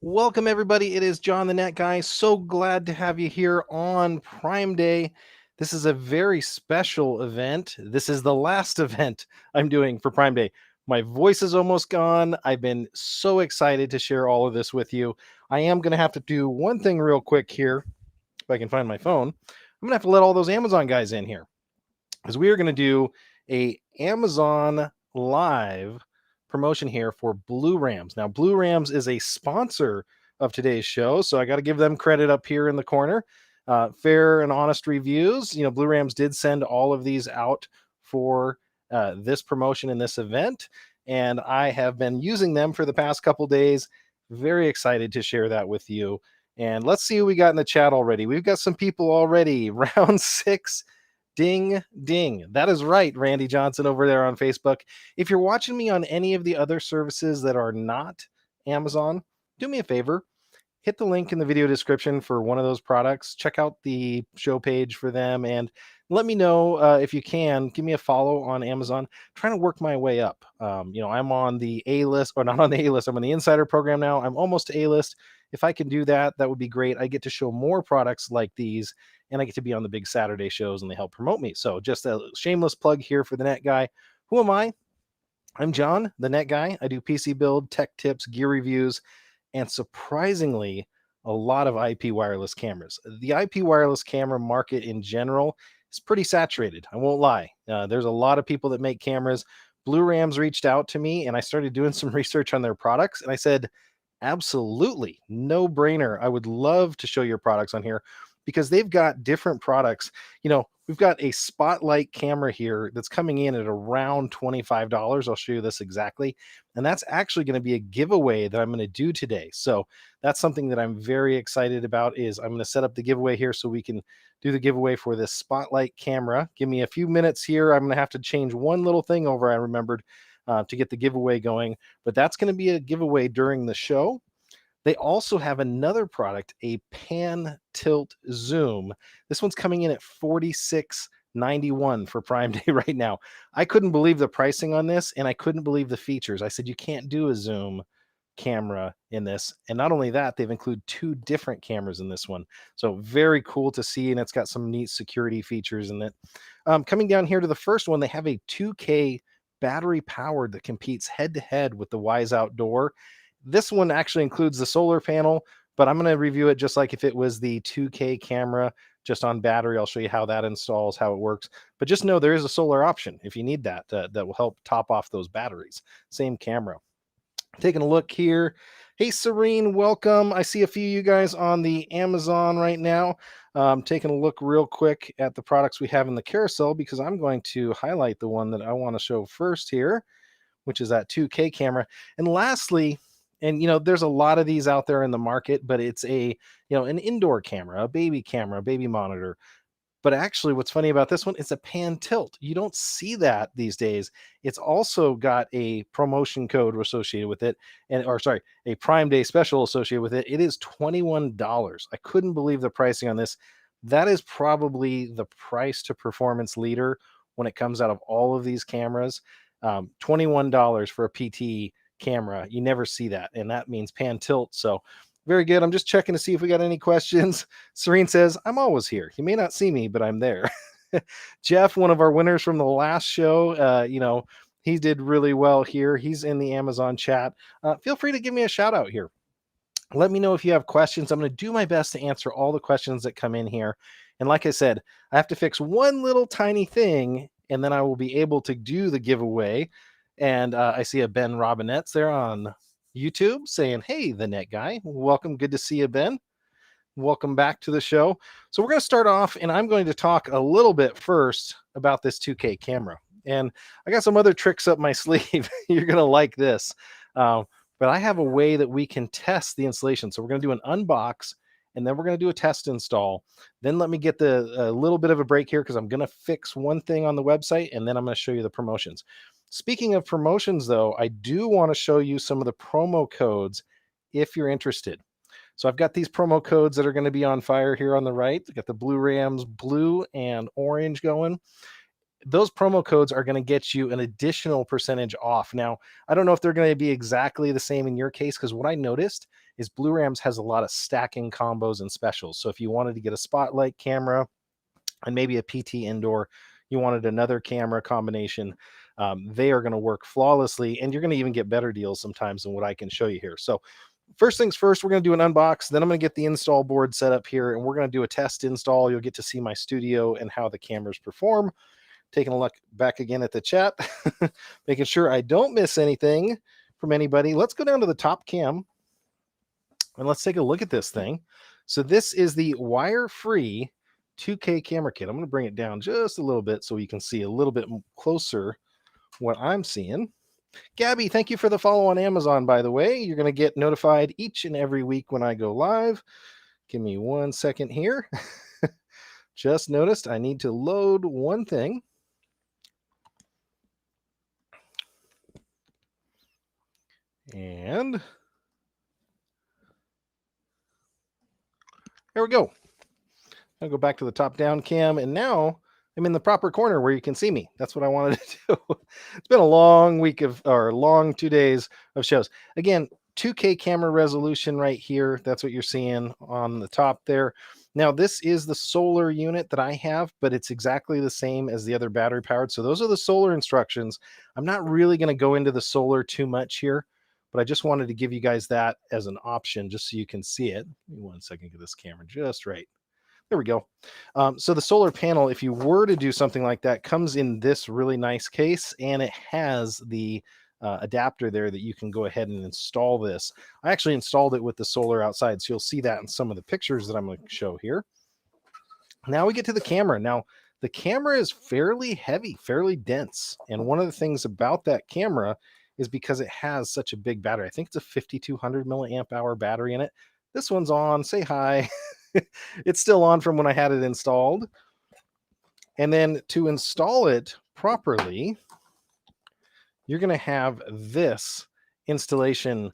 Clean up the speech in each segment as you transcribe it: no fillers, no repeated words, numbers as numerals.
Welcome, everybody. It is John the Net Guy. So glad to have you here on Prime Day. This is a very special event. This is the last event I'm doing for Prime Day. My voice is almost gone. I've been so excited to share all of this with you. I am going to have to do one thing real quick here. If I can find my phone, I'm going to have to let all those Amazon guys in here because we are going to do a Amazon live promotion here for Blurams. Now, Blurams is a sponsor of today's show, so I got to give them credit up here in the corner. Fair and honest reviews. You know, Blurams did send all of these out for this promotion and this event, and I have been using them for the past couple days. Very excited to share that with you. And let's see who we got in the chat already. We've got some people already. Round 6. Ding, ding. That is right, Randy Johnson over there on Facebook. If you're watching me on any of the other services that are not Amazon, do me a favor. Hit the link in the video description for one of those products. Check out the show page for them and let me know if you can. Give me a follow on Amazon. I'm trying to work my way up. I'm on the A list, or not on the A list. I'm on the Insider program now. I'm almost to A list. If I can do that, that would be great. I get to show more products like these, and I get to be on the big Saturday shows, and they help promote me. So just a shameless plug here for the Net Guy. Who am I? I'm John, the Net Guy. I do PC build, tech tips, gear reviews, and surprisingly, a lot of IP wireless cameras. The IP wireless camera market in general is pretty saturated. I won't lie. There's a lot of people that make cameras. Blurams reached out to me, and I started doing some research on their products, and I said, absolutely, no brainer. I would love to show your products on here because they've got different products. We've got a spotlight camera here that's coming in at around $25. I'll show you this exactly. And that's actually going to be a giveaway that I'm going to do today. So that's something that I'm very excited about. Is I'm going to set up the giveaway here so we can do the giveaway for this spotlight camera. Give me a few minutes here. I'm going to have to change one little thing over. I remembered to get the giveaway going, but that's going to be a giveaway during the show. They also have another product, a pan tilt zoom. This one's coming in at $46.91 for Prime Day right now. I couldn't believe the pricing on this, and I couldn't believe the features. I said, you can't do a zoom camera in this. And not only that, they've included 2 different cameras in this one. So very cool to see, and it's got some neat security features in it. Coming down here to the first one, they have a 2K battery powered that competes head to head with the Wise Outdoor. This one actually includes the solar panel, but I'm going to review it just like if it was the 2K camera, just on battery. I'll show you how that installs, how it works. But just know there is a solar option if you need that. That will help top off those batteries. Same camera. Taking a look here. Hey, Serene, welcome. I see a few of you guys on the Amazon right now. Taking a look real quick at the products we have in the carousel because I'm going to highlight the one that I want to show first here, which is that 2K camera. And lastly, and there's a lot of these out there in the market, but it's an indoor camera, a baby monitor. But actually, what's funny about this one, it's a pan tilt. You don't see that these days. It's also got a promotion code associated with it, a Prime Day special associated with it. It is $21. I couldn't believe the pricing on this. That is probably the price to performance leader when it comes out of all of these cameras. $21 for a PT camera. You never see that, and that means pan tilt. So very good. I'm just checking to see if we got any questions. Serene says, I'm always here. You may not see me, but I'm there. Jeff, one of our winners from the last show, he did really well here. He's in the Amazon chat. Feel free to give me a shout out here. Let me know if you have questions. I'm going to do my best to answer all the questions that come in here. And like I said, I have to fix one little tiny thing, and then I will be able to do the giveaway. And I see a Ben Robinette's there on YouTube saying, hey, the Net Guy, welcome. Good to see you, Ben. Welcome back to the show. So we're going to start off, and I'm going to talk a little bit first about this 2K camera. And I got some other tricks up my sleeve. You're going to like this. But I have a way that we can test the installation. So we're going to do an unbox, and then we're going to do a test install. Then let me get a little bit of a break here because I'm going to fix one thing on the website, and then I'm going to show you the promotions. Speaking of promotions, though, I do want to show you some of the promo codes if you're interested. So I've got these promo codes that are going to be on fire here on the right. I got the Blurams blue and orange going. those promo codes are going to get you an additional percentage off. Now, I don't know if they're going to be exactly the same in your case, because what I noticed is Blurams has a lot of stacking combos and specials. So if you wanted to get a spotlight camera and maybe a PT indoor, you wanted another camera combination, they are going to work flawlessly, and you're going to even get better deals sometimes than what I can show you here. So first things first, we're going to do an unbox. Then I'm going to get the install board set up here, and we're going to do a test install. You'll get to see my studio and how the cameras perform. Taking a look back again at the chat, making sure I don't miss anything from anybody. Let's go down to the top cam and let's take a look at this thing. So this is the wire-free 2K camera kit. I'm going to bring it down just a little bit so you can see a little bit closer what I'm seeing. Gabby, thank you for the follow on Amazon, by the way. You're going to get notified each and every week when I go live. Give me 1 second here. Just noticed I need to load one thing. And there we go. I'll go back to the top down cam, and now I'm in the proper corner where you can see me. That's what I wanted to do. It's been a long week or long 2 days of shows. Again, 2K camera resolution right here. That's what you're seeing on the top there. Now, this is the solar unit that I have, but it's exactly the same as the other battery powered. So those are the solar instructions. I'm not really going to go into the solar too much here, but I just wanted to give you guys that as an option just so you can see it. Give me 1 second, get this camera just right. There we go. So the solar panel, if you were to do something like that, comes in this really nice case, and it has the adapter there that you can go ahead and install this. I actually installed it with the solar outside, so you'll see that in some of the pictures that I'm going to show here. Now we get to the camera. Now, the camera is fairly heavy, fairly dense, and one of the things about that camera is because it has such a big battery. I think it's a 5200 milliamp hour battery in it. This one's on. Say hi. It's still on from when I had it installed. And then to install it properly, you're going to have this installation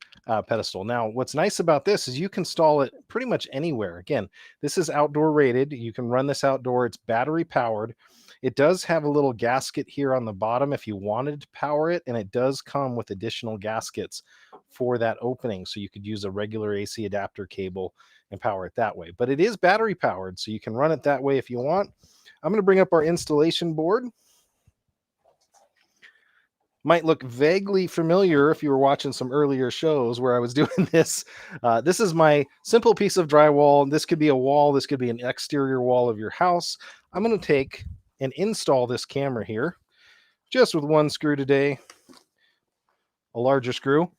pedestal. Now, what's nice about this is you can install it pretty much anywhere. Again, this is outdoor rated. You can run this outdoor. It's battery powered. It does have a little gasket here on the bottom if you wanted to power it, and it does come with additional gaskets for that opening, so you could use a regular AC adapter cable and power it that way. But it is battery powered, so you can run it that way if you want. I'm going to bring up our installation board. Might look vaguely familiar if you were watching some earlier shows where I was doing this. This is my simple piece of drywall. This could be a wall. This could be an exterior wall of your house. I'm going to take and install this camera here just with one screw today, a larger screw.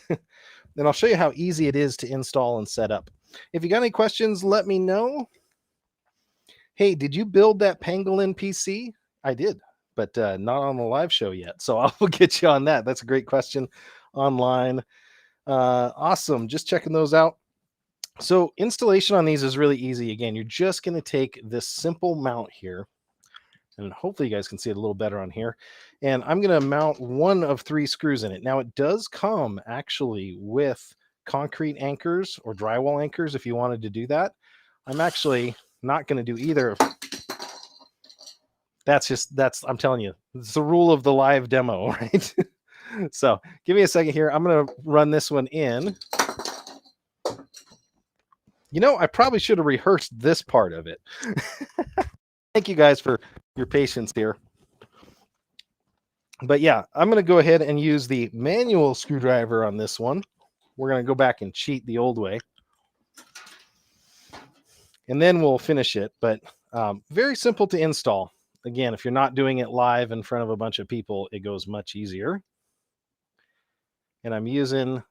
Then I'll show you how easy it is to install and set up. If you got any questions, let me know. Hey, did you build that pangolin PC? I did, but not on the live show yet. So I will get you on that. That's a great question online. Awesome. Just checking those out. So installation on these is really easy. Again, you're just going to take this simple mount here, and hopefully you guys can see it a little better on here. And I'm going to mount one of 3 screws in it. Now, it does come actually with concrete anchors or drywall anchors if you wanted to do that. I'm actually not going to do either. I'm telling you, it's the rule of the live demo, right? So give me a second here. I'm going to run this one in. You know, I probably should have rehearsed this part of it. Thank you guys for your patience here. But yeah, I'm going to go ahead and use the manual screwdriver on this one. We're going to go back and cheat the old way. And then we'll finish it. But very simple to install. Again, if you're not doing it live in front of a bunch of people, it goes much easier. And I'm using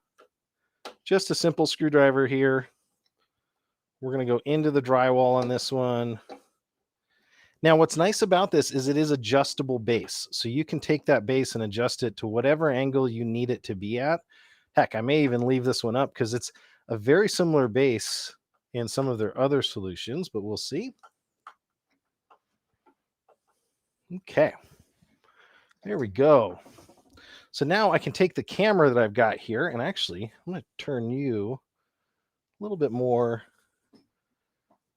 just a simple screwdriver here. We're going to go into the drywall on this one. Now, what's nice about this is it is adjustable base. So you can take that base and adjust it to whatever angle you need it to be at. Heck, I may even leave this one up because it's a very similar base in some of their other solutions, but we'll see. Okay, there we go. So now I can take the camera that I've got here, and actually, I'm going to turn you a little bit more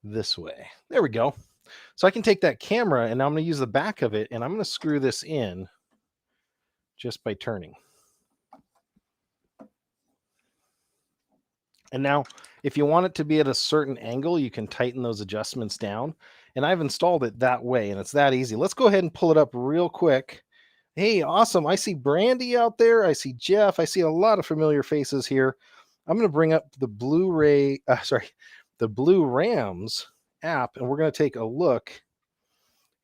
this way. There we go. So I can take that camera and now I'm going to use the back of it and I'm going to screw this in just by turning. And now if you want it to be at a certain angle, you can tighten those adjustments down. And I've installed it that way and it's that easy. Let's go ahead and pull it up real quick. Hey, awesome. I see Brandy out there. I see Jeff. I see a lot of familiar faces here. I'm going to bring up the the Blurams app, and we're going to take a look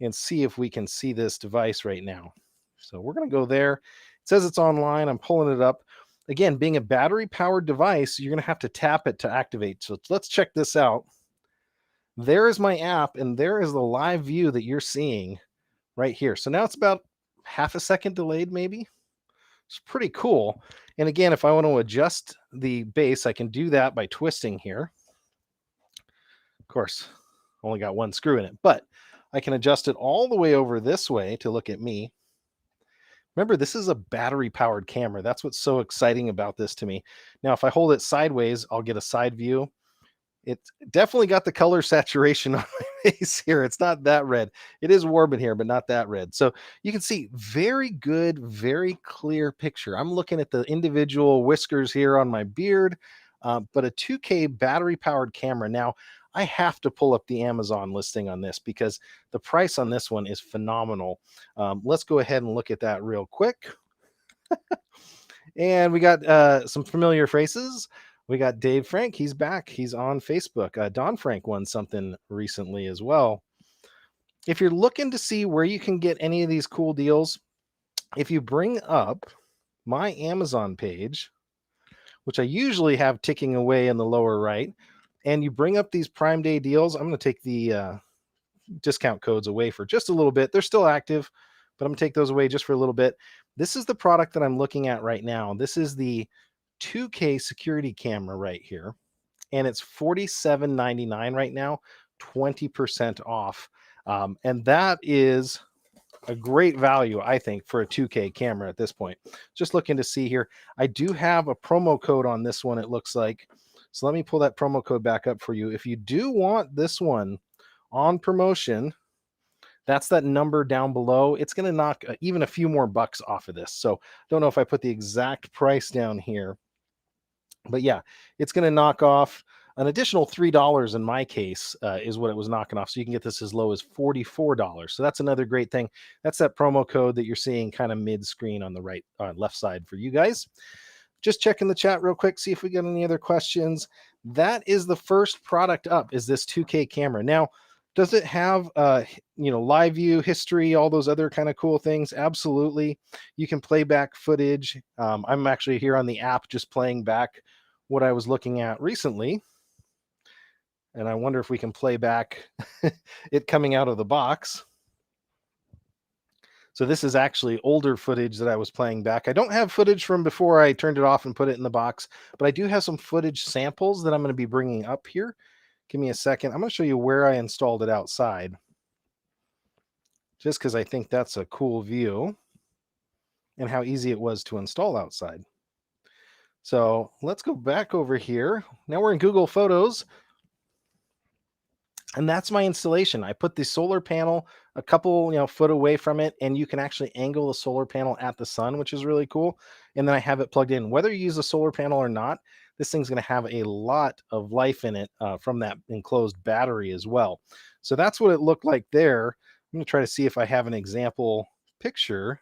and see if we can see this device right now. So we're going to go there. It says it's online. I'm pulling it up. Again, being a battery powered device, you're going to have to tap it to activate. So let's check this out. There is my app, and there is the live view that you're seeing right here. So now it's about half a second delayed, maybe. It's pretty cool. And again, if I want to adjust the bass, I can do that by twisting here. Of course, only got one screw in it, but I can adjust it all the way over this way to look at me. Remember, this is a battery powered camera. That's what's so exciting about this to me. Now, if I hold it sideways, I'll get a side view. It's definitely got the color saturation on my face here. It's not that red. It is warm in here, but not that red. So you can see very good, very clear picture. I'm looking at the individual whiskers here on my beard, but a 2K battery powered camera. Now, I have to pull up the Amazon listing on this because the price on this one is phenomenal. Let's go ahead and look at that real quick. And we got some familiar faces. We got Dave Frank. He's back. He's on Facebook. Don Frank won something recently as well. If you're looking to see where you can get any of these cool deals, if you bring up my Amazon page, which I usually have ticking away in the lower right, and you bring up these Prime Day deals, I'm going to take the discount codes away for just a little bit. They're still active, but I'm going to take those away just for a little bit. This is the product that I'm looking at right now. This is the 2K security camera right here, and it's $47.99 right now, 20% off. And that is a great value, I think, for a 2K camera at this point. Just looking to see here. I do have a promo code on this one, it looks like. So let me pull that promo code back up for you. If you do want this one on promotion, that's that number down below. It's going to knock even a few more bucks off of this. So don't know if I put the exact price down here. But yeah, it's going to knock off an additional $3 in my case is what it was knocking off. So you can get this as low as $44. So that's another great thing. That's that promo code that you're seeing kind of mid-screen on the right, left side for you guys. Just checking the chat real quick, see if we got any other questions. That is the first product up, is this 2K camera. Now, does it have, live view, history, all those other kind of cool things? Absolutely. You can play back footage. I'm actually here on the app just playing back what I was looking at recently. And I wonder if we can play back it coming out of the box. So this is actually older footage that I was playing back. I don't have footage from before I turned it off and put it in the box, but I do have some footage samples that I'm going to be bringing up here. Give me a second. I'm going to show you where I installed it outside, just because I think that's a cool view and how easy it was to install outside. So let's go back over here. Now we're in Google Photos. And that's my installation. I put the solar panel a couple foot away from it, and you can actually angle the solar panel at the sun, which is really cool. And then I have it plugged in. Whether you use a solar panel or not, this thing's going to have a lot of life in it from that enclosed battery as well. So that's what it looked like there. I'm going to try to see if I have an example picture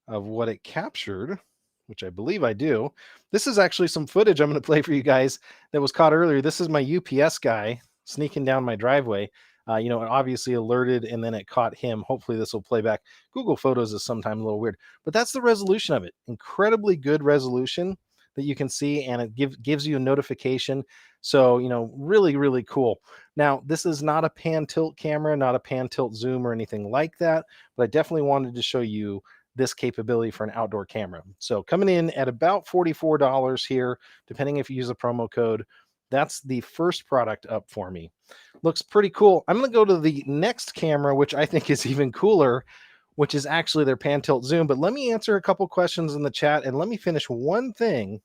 of what it captured, which I believe I do. This is actually some footage I'm going to play for you guys that was caught earlier. This is my UPS guy sneaking down my driveway. It obviously alerted and then it caught him. Hopefully this will play back. Google Photos is sometimes a little weird, but that's the resolution of it. Incredibly good resolution that you can see, and it gives you a notification. So, really, really cool. Now, this is not a pan tilt camera, not a pan tilt zoom or anything like that, but I definitely wanted to show you this capability for an outdoor camera. So coming in at about $44 here, depending if you use a promo code. That's the first product up for me. Looks pretty cool. I'm going to go to the next camera, which I think is even cooler, which is actually their pan tilt zoom. But let me answer a couple questions in the chat, and let me finish one thing,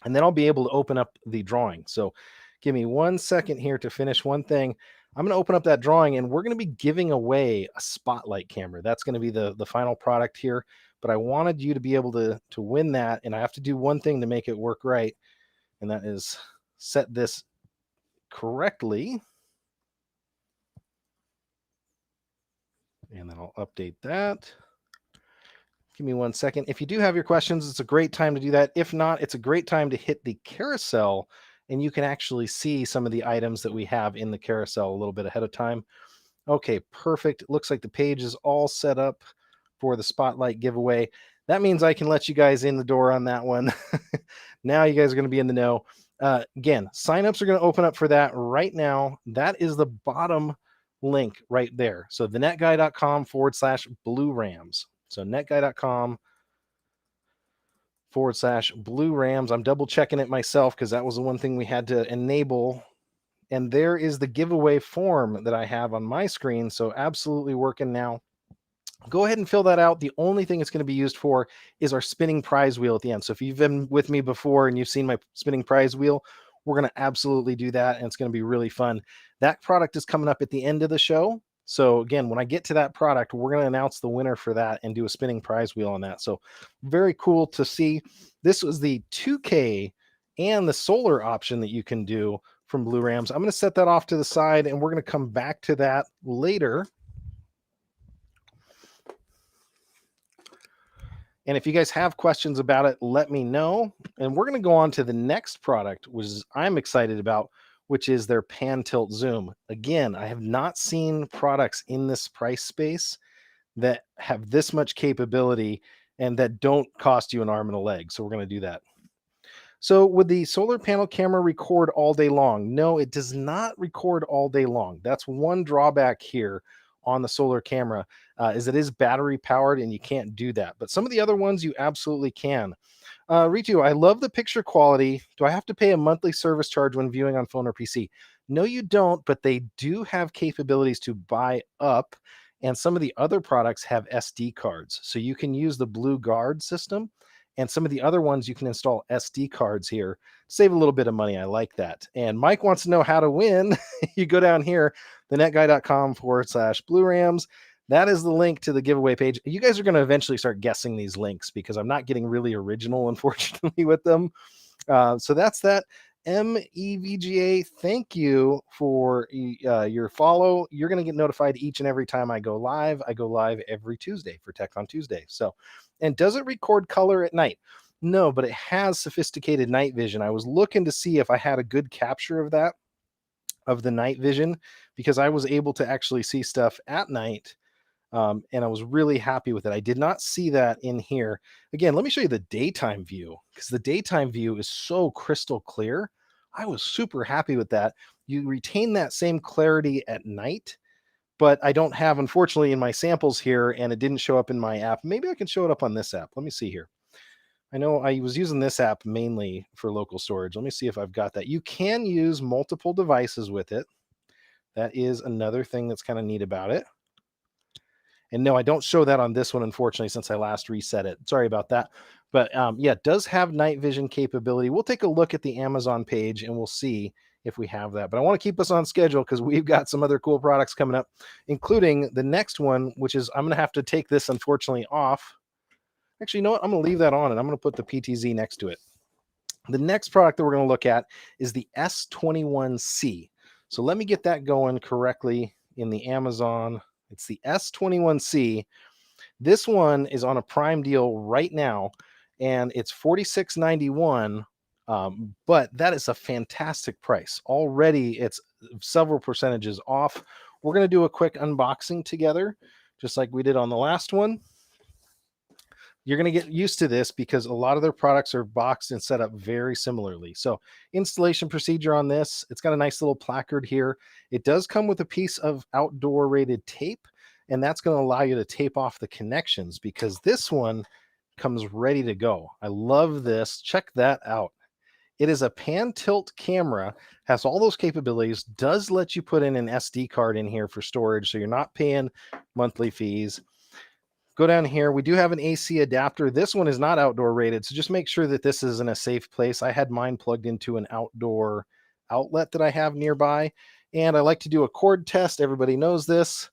and then I'll be able to open up the drawing. So give me 1 second here to finish one thing. I'm going to open up that drawing and we're going to be giving away a spotlight camera. That's going to be the final product here. But I wanted you to be able to win that. And I have to do one thing to make it work right. And that is set this correctly. And then I'll update that. Give me 1 second. If you do have your questions, it's a great time to do that. If not, it's a great time to hit the carousel and you can actually see some of the items that we have in the carousel a little bit ahead of time. Okay, perfect. It looks like the page is all set up for the spotlight giveaway. That means I can let you guys in the door on that one. Now you guys are going to be in the know. Again, signups are going to open up for that right now. That is the bottom link right there. So thenetguy.com/Blurams. So netguy.com/Blurams. I'm double checking it myself because that was the one thing we had to enable. And there is the giveaway form that I have on my screen. So absolutely working now. Go ahead and fill that out. The only thing it's going to be used for is our spinning prize wheel at the end. So if you've been with me before and you've seen my spinning prize wheel, we're going to absolutely do that. And it's going to be really fun. That product is coming up at the end of the show. So again, when I get to that product, we're going to announce the winner for that and do a spinning prize wheel on that. So very cool to see. This was the 2K and the solar option that you can do from Blurams. I'm going to set that off to the side and we're going to come back to that later. And if you guys have questions about it, let me know. And we're going to go on to the next product, which I'm excited about, which is their pan tilt zoom. Again, I have not seen products in this price space that have this much capability and that don't cost you an arm and a leg. So we're going to do that. So would the solar panel camera record all day long? No, it does not record all day long. That's one drawback here on the solar camera, is it is battery powered and you can't do that. But some of the other ones you absolutely can. Ritu, I love the picture quality. Do I have to pay a monthly service charge when viewing on phone or PC? No, you don't, but they do have capabilities to buy up. And some of the other products have SD cards. So you can use the Blue Guard system. And some of the other ones, you can install SD cards here. Save a little bit of money. I like that. And Mike wants to know how to win. You go down here, thenetguy.com/Blurams. That is the link to the giveaway page. You guys are going to eventually start guessing these links because I'm not getting really original, unfortunately, with them. So that's that. MEVGA, thank you for your follow. You're going to get notified each and every time I go live. I go live every Tuesday for Tech on Tuesday. So, and does it record color at night? No, but it has sophisticated night vision. I was looking to see if I had a good capture of that, of the night vision, because I was able to actually see stuff at night. And I was really happy with it. I did not see that in here. Again, let me show you the daytime view, because the daytime view is so crystal clear. I was super happy with that. You retain that same clarity at night, but I don't have, unfortunately, in my samples here, and it didn't show up in my app. Maybe I can show it up on this app. Let me see here. I know I was using this app mainly for local storage. Let me see if I've got that. You can use multiple devices with it. That is another thing that's kind of neat about it. And no, I don't show that on this one, unfortunately, since I last reset it. Sorry about that. But yeah, it does have night vision capability. We'll take a look at the Amazon page and we'll see if we have that. But I want to keep us on schedule because we've got some other cool products coming up, including the next one, which is, I'm going to have to take this, unfortunately, off. Actually, you know what? I'm going to leave that on and I'm going to put the PTZ next to it. The next product that we're going to look at is the S21C. So let me get that going correctly in the Amazon. It's the S21C. This one is on a Prime deal right now, and it's $46.91. But that is a fantastic price. Already, it's several percentages off. We're going to do a quick unboxing together, just like we did on the last one. You're going to get used to this because a lot of their products are boxed and set up very similarly. So installation procedure on this, it's got a nice little placard here. It does come with a piece of outdoor rated tape, and that's going to allow you to tape off the connections because this one comes ready to go. I love this. Check that out. It is a pan tilt camera, has all those capabilities, does let you put in an SD card in here for storage, so you're not paying monthly fees. Go down here. We do have an AC adapter. This one is not outdoor rated, so just make sure that this is in a safe place. I had mine plugged into an outdoor outlet that I have nearby, And I like to do a chord test. Everybody knows this.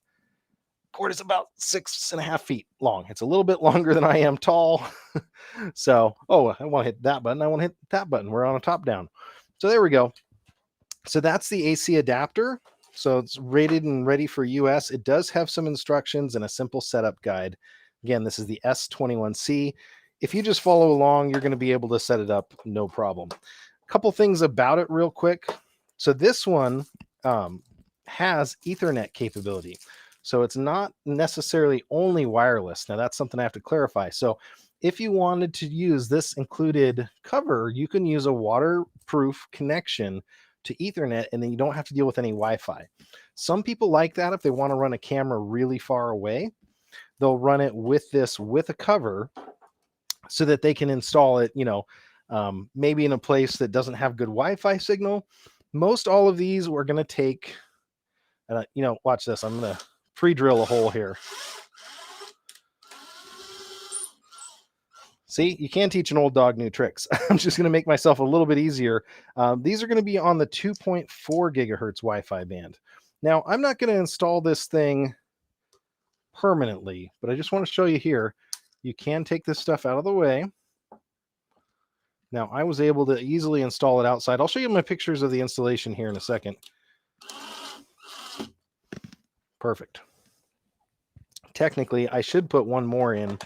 Chord is about 6.5 feet long. It's a little bit longer than I am tall. So, oh, I want to hit that button. I want to hit that button. We're on a top down. So there we go. So that's the AC adapter. So it's rated and ready for US. It does have some instructions and a simple setup guide. Again, this is the S21C. If you just follow along, you're going to be able to set it up no problem. A couple things about it real quick. So this one has Ethernet capability. So it's not necessarily only wireless. Now that's something I have to clarify. So if you wanted to use this included cover, you can use a waterproof connection to Ethernet, and then you don't have to deal with any Wi-Fi. Some people like that if they want to run a camera really far away. They'll run it with this with a cover so that they can install it, maybe in a place that doesn't have good Wi-Fi signal. Most all of these we're going to take, watch this. I'm going to pre-drill a hole here. See, you can't teach an old dog new tricks. I'm just going to make myself a little bit easier. These are going to be on the 2.4 gigahertz Wi-Fi band. Now, I'm not going to install this thing permanently, but I just want to show you here. You can take this stuff out of the way. Now, I was able to easily install it outside. I'll show you my pictures of the installation here in a second. Perfect. Technically, I should put one more in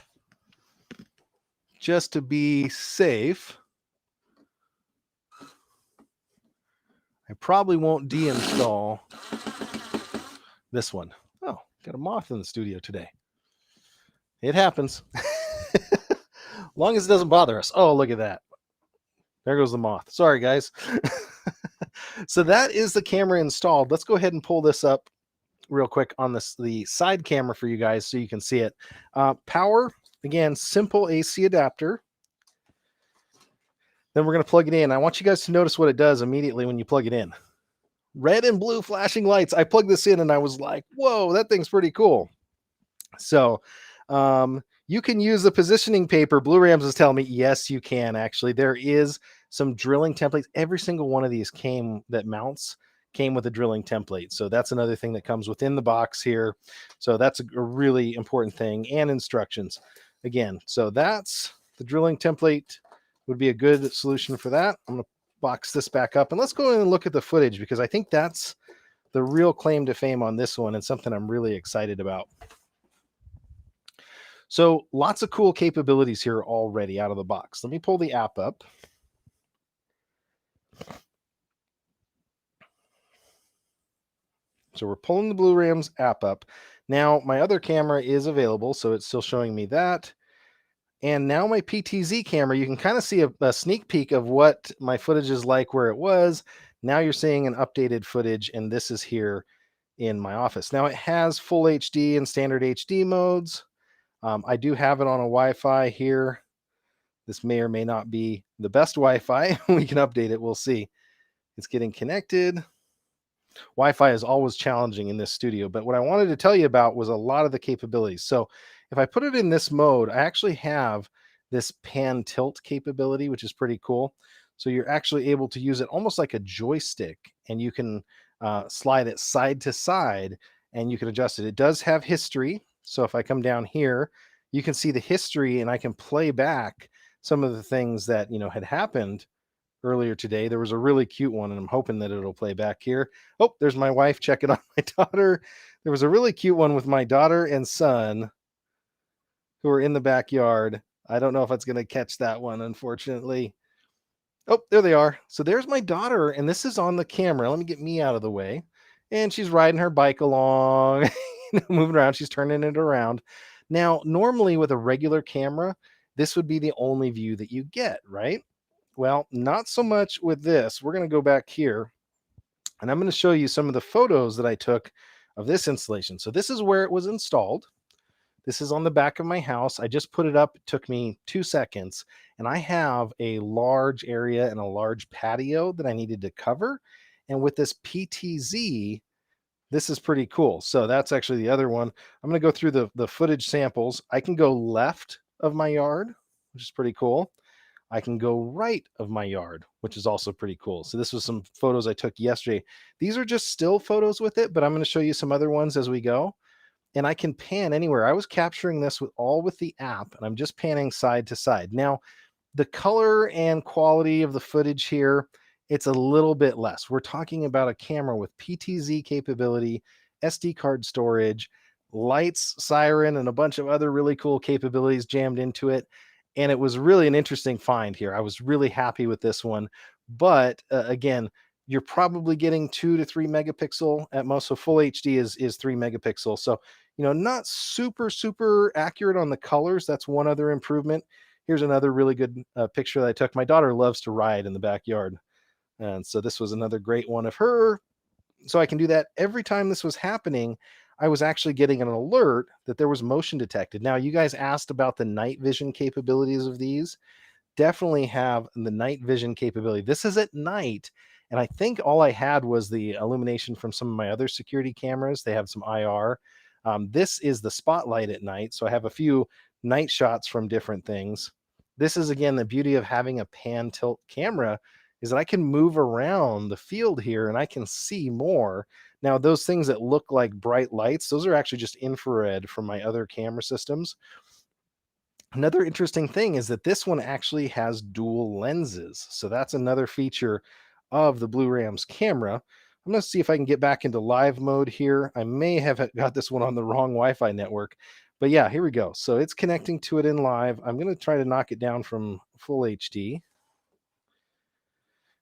just to be safe. I probably won't deinstall this one. Oh, got a moth in the studio today. It happens. Long as it doesn't bother us. Oh, look at that. There goes the moth. Sorry, guys. So that is the camera installed. Let's go ahead and pull this up real quick on the side camera for you guys so you can see it. Power, again, simple AC adapter. Then we're going to plug it in. I want you guys to notice what it does immediately when you plug it in. Red and blue flashing lights. I plugged this in and I was like, whoa, that thing's pretty cool. So you can use the positioning paper. Blurams is telling me, yes, you can actually. There is some drilling templates. Every single one of these came with a drilling template. So that's another thing that comes within the box here. So that's a really important thing, and instructions. Again, so that's the drilling template would be a good solution for that. I'm going to box this back up and let's go in and look at the footage, because I think that's the real claim to fame on this one and something I'm really excited about. So lots of cool capabilities here already out of the box. Let me pull the app up. So we're pulling the Blurams app up. Now my other camera is available, so it's still showing me that. And now my PTZ camera, you can kind of see a sneak peek of what my footage is like where it was. Now you're seeing an updated footage, and this is here in my office. Now it has full HD and standard HD modes. I do have it on a Wi-Fi here. This may or may not be the best Wi-Fi. We can update it. We'll see. It's getting connected. Wi-Fi is always challenging in this studio, but what I wanted to tell you about was a lot of the capabilities. So if I put it in this mode, I actually have this pan tilt capability, which is pretty cool. So you're actually able to use it almost like a joystick, and you can slide it side to side and you can adjust it. It does have history. So if I come down here, you can see the history, and I can play back some of the things that, had happened earlier today. There was a really cute one, and I'm hoping that it'll play back here. Oh, there's my wife checking on my daughter. There was a really cute one with my daughter and son who are in the backyard. I don't know if it's going to catch that one, unfortunately. Oh, there they are. So there's my daughter, and this is on the camera. Let me get me out of the way. And she's riding her bike along, moving around. She's turning it around. Now, normally with a regular camera, this would be the only view that you get, right? Well, not so much with this. We're going to go back here, and I'm going to show you some of the photos that I took of this installation. So this is where it was installed. This is on the back of my house. I just put it up. It took me 2 seconds, and I have a large area and a large patio that I needed to cover. And with this PTZ, this is pretty cool. So that's actually the other one. I'm going to go through the footage samples. I can go left of my yard, which is pretty cool. I can go right of my yard, which is also pretty cool. So this was some photos I took yesterday. These are just still photos with it, but I'm going to show you some other ones as we go. And I can pan anywhere. I was capturing this with the app, and I'm just panning side to side. Now, the color and quality of the footage here, it's a little bit less. We're talking about a camera with PTZ capability, SD card storage, lights, siren, and a bunch of other really cool capabilities jammed into it. And it was really an interesting find here. I was really happy with this one. But again, you're probably getting 2 to 3 megapixel at most. So full HD is 3 megapixel. So, not super accurate on the colors. That's one other improvement. Here's another really good picture that I took. My daughter loves to ride in the backyard. And so this was another great one of her. So I can do that every time this was happening. I was actually getting an alert that there was motion detected. Now, you guys asked about the night vision capabilities of these. Definitely have the night vision capability. This is at night. And I think all I had was the illumination from some of my other security cameras. They have some IR. This is the spotlight at night. So I have a few night shots from different things. This is, again, the beauty of having a pan tilt camera is that I can move around the field here and I can see more. Now, those things that look like bright lights, those are actually just infrared from my other camera systems. Another interesting thing is that this one actually has dual lenses. So that's another feature of the Blurams camera. I'm going to see if I can get back into live mode here. I may have got this one on the wrong Wi-Fi network, but yeah, here we go. So it's connecting to it in live. I'm going to try to knock it down from full HD.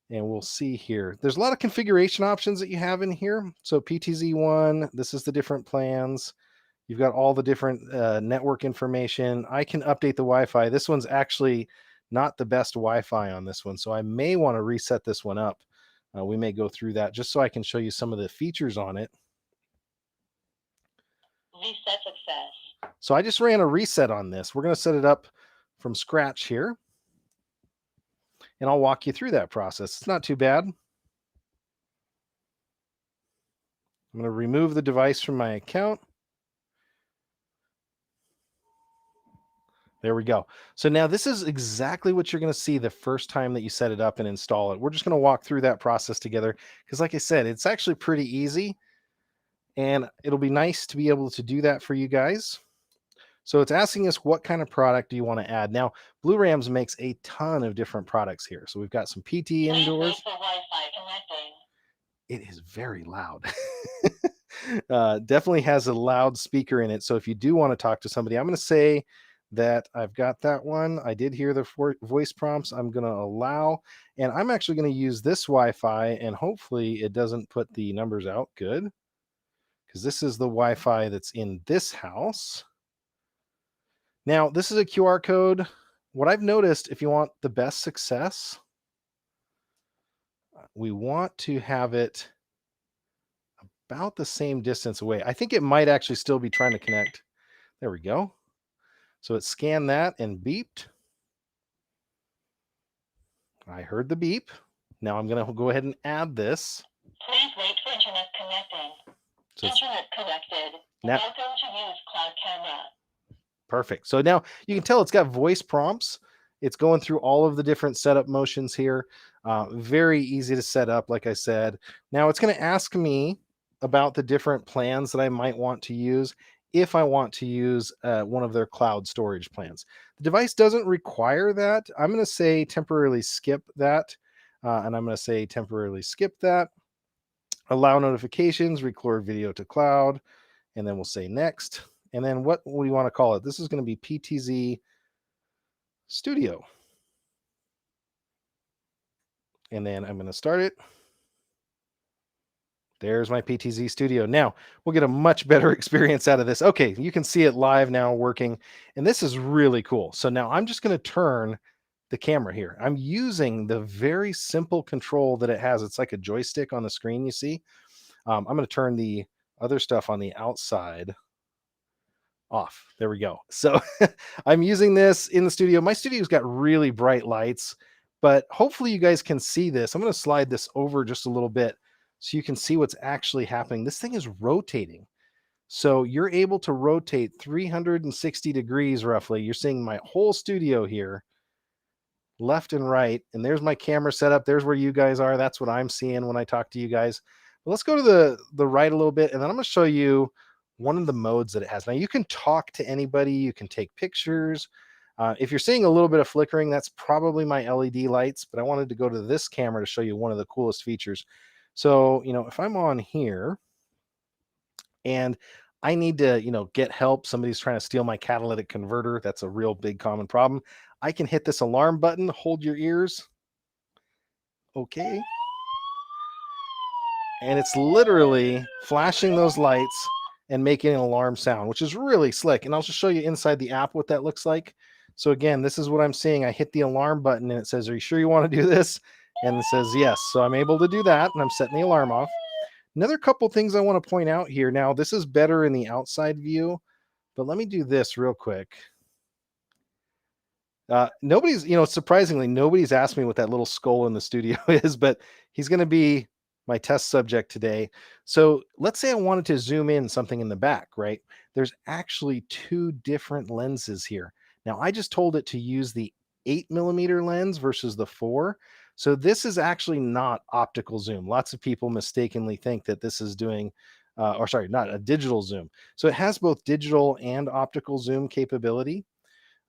And we'll see here. There's a lot of configuration options that you have in here. So PTZ1, this is the different plans. You've got all the different network information. I can update the Wi-Fi. This one's actually not the best Wi-Fi on this one, so I may want to reset this one up. We may go through that just so I can show you some of the features on it. Reset success. So I just ran a reset on this. We're going to set it up from scratch here, and I'll walk you through that process. It's not too bad. I'm going to remove the device from my account. There we go. So now this is exactly what you're going to see the first time that you set it up and install it. We're just going to walk through that process together because, like I said, it's actually pretty easy, and it'll be nice to be able to do that for you guys. So it's asking us what kind of product do you want to add. Now, Blurams makes a ton of different products here. So we've got some PT indoors. It is very loud. Definitely has a loud speaker in it. So if you do want to talk to somebody, I'm going to say that I've got that one. I did hear the voice prompts. I'm going to allow, and I'm actually going to use this Wi-Fi, and hopefully it doesn't put the numbers out. Good, because this is the Wi-Fi that's in this house. Now, this is a QR code. What I've noticed, if you want the best success, we want to have it about the same distance away. I think it might actually still be trying to connect. There we go. So it scanned that and beeped. I heard the beep. Now I'm going to go ahead and add this. Please wait for internet connecting. So internet connected. Now, Welcome to use cloud camera. Perfect. So now you can tell it's got voice prompts. It's going through all of the different setup motions here. Very easy to set up, like I said. Now it's going to ask me about the different plans that I might want to use if I want to use one of their cloud storage plans. The device doesn't require that. I'm going to say temporarily skip that. And I'm going to say temporarily skip that. Allow notifications, record video to cloud. And then we'll say next. And then what we want to call it. This is going to be PTZ Studio. And then I'm going to start it. There's my PTZ Studio. Now we'll get a much better experience out of this. Okay, you can see it live now working, and this is really cool. So now I'm just going to turn the camera here. I'm using the very simple control that it has. It's like a joystick on the screen, you see. I'm going to turn the other stuff on the outside off. There we go. So I'm using this in the studio. My studio's got really bright lights, but hopefully you guys can see this. I'm going to slide this over just a little bit so you can see what's actually happening. This thing is rotating. So you're able to rotate 360 degrees roughly. You're seeing my whole studio here. left and right. And there's my camera setup. There's where you guys are. That's what I'm seeing when I talk to you guys. But let's go to the right a little bit, and then I'm going to show you one of the modes that it has. Now you can talk to anybody. You can take pictures. If you're seeing a little bit of flickering, that's probably my LED lights, but I wanted to go to this camera to show you one of the coolest features. So, if I'm on here and I need to, get help, somebody's trying to steal my catalytic converter, that's a real big common problem. I can hit this alarm button, hold your ears. Okay. And it's literally flashing those lights and making an alarm sound, which is really slick. And I'll just show you inside the app what that looks like. So again, this is what I'm seeing. I hit the alarm button and it says, "Are you sure you want to do this?" And it says yes. So I'm able to do that, and I'm setting the alarm off. Another couple things I want to point out here. Now, this is better in the outside view, but let me do this real quick. Nobody's, surprisingly, nobody's asked me what that little skull in the studio is, but he's going to be my test subject today. So let's say I wanted to zoom in something in the back, right? There's actually two different lenses here. Now, I just told it to use the 8mm lens versus the 4. So this is actually not optical zoom. Lots of people mistakenly think that this is doing, or sorry, not a digital zoom. So it has both digital and optical zoom capability.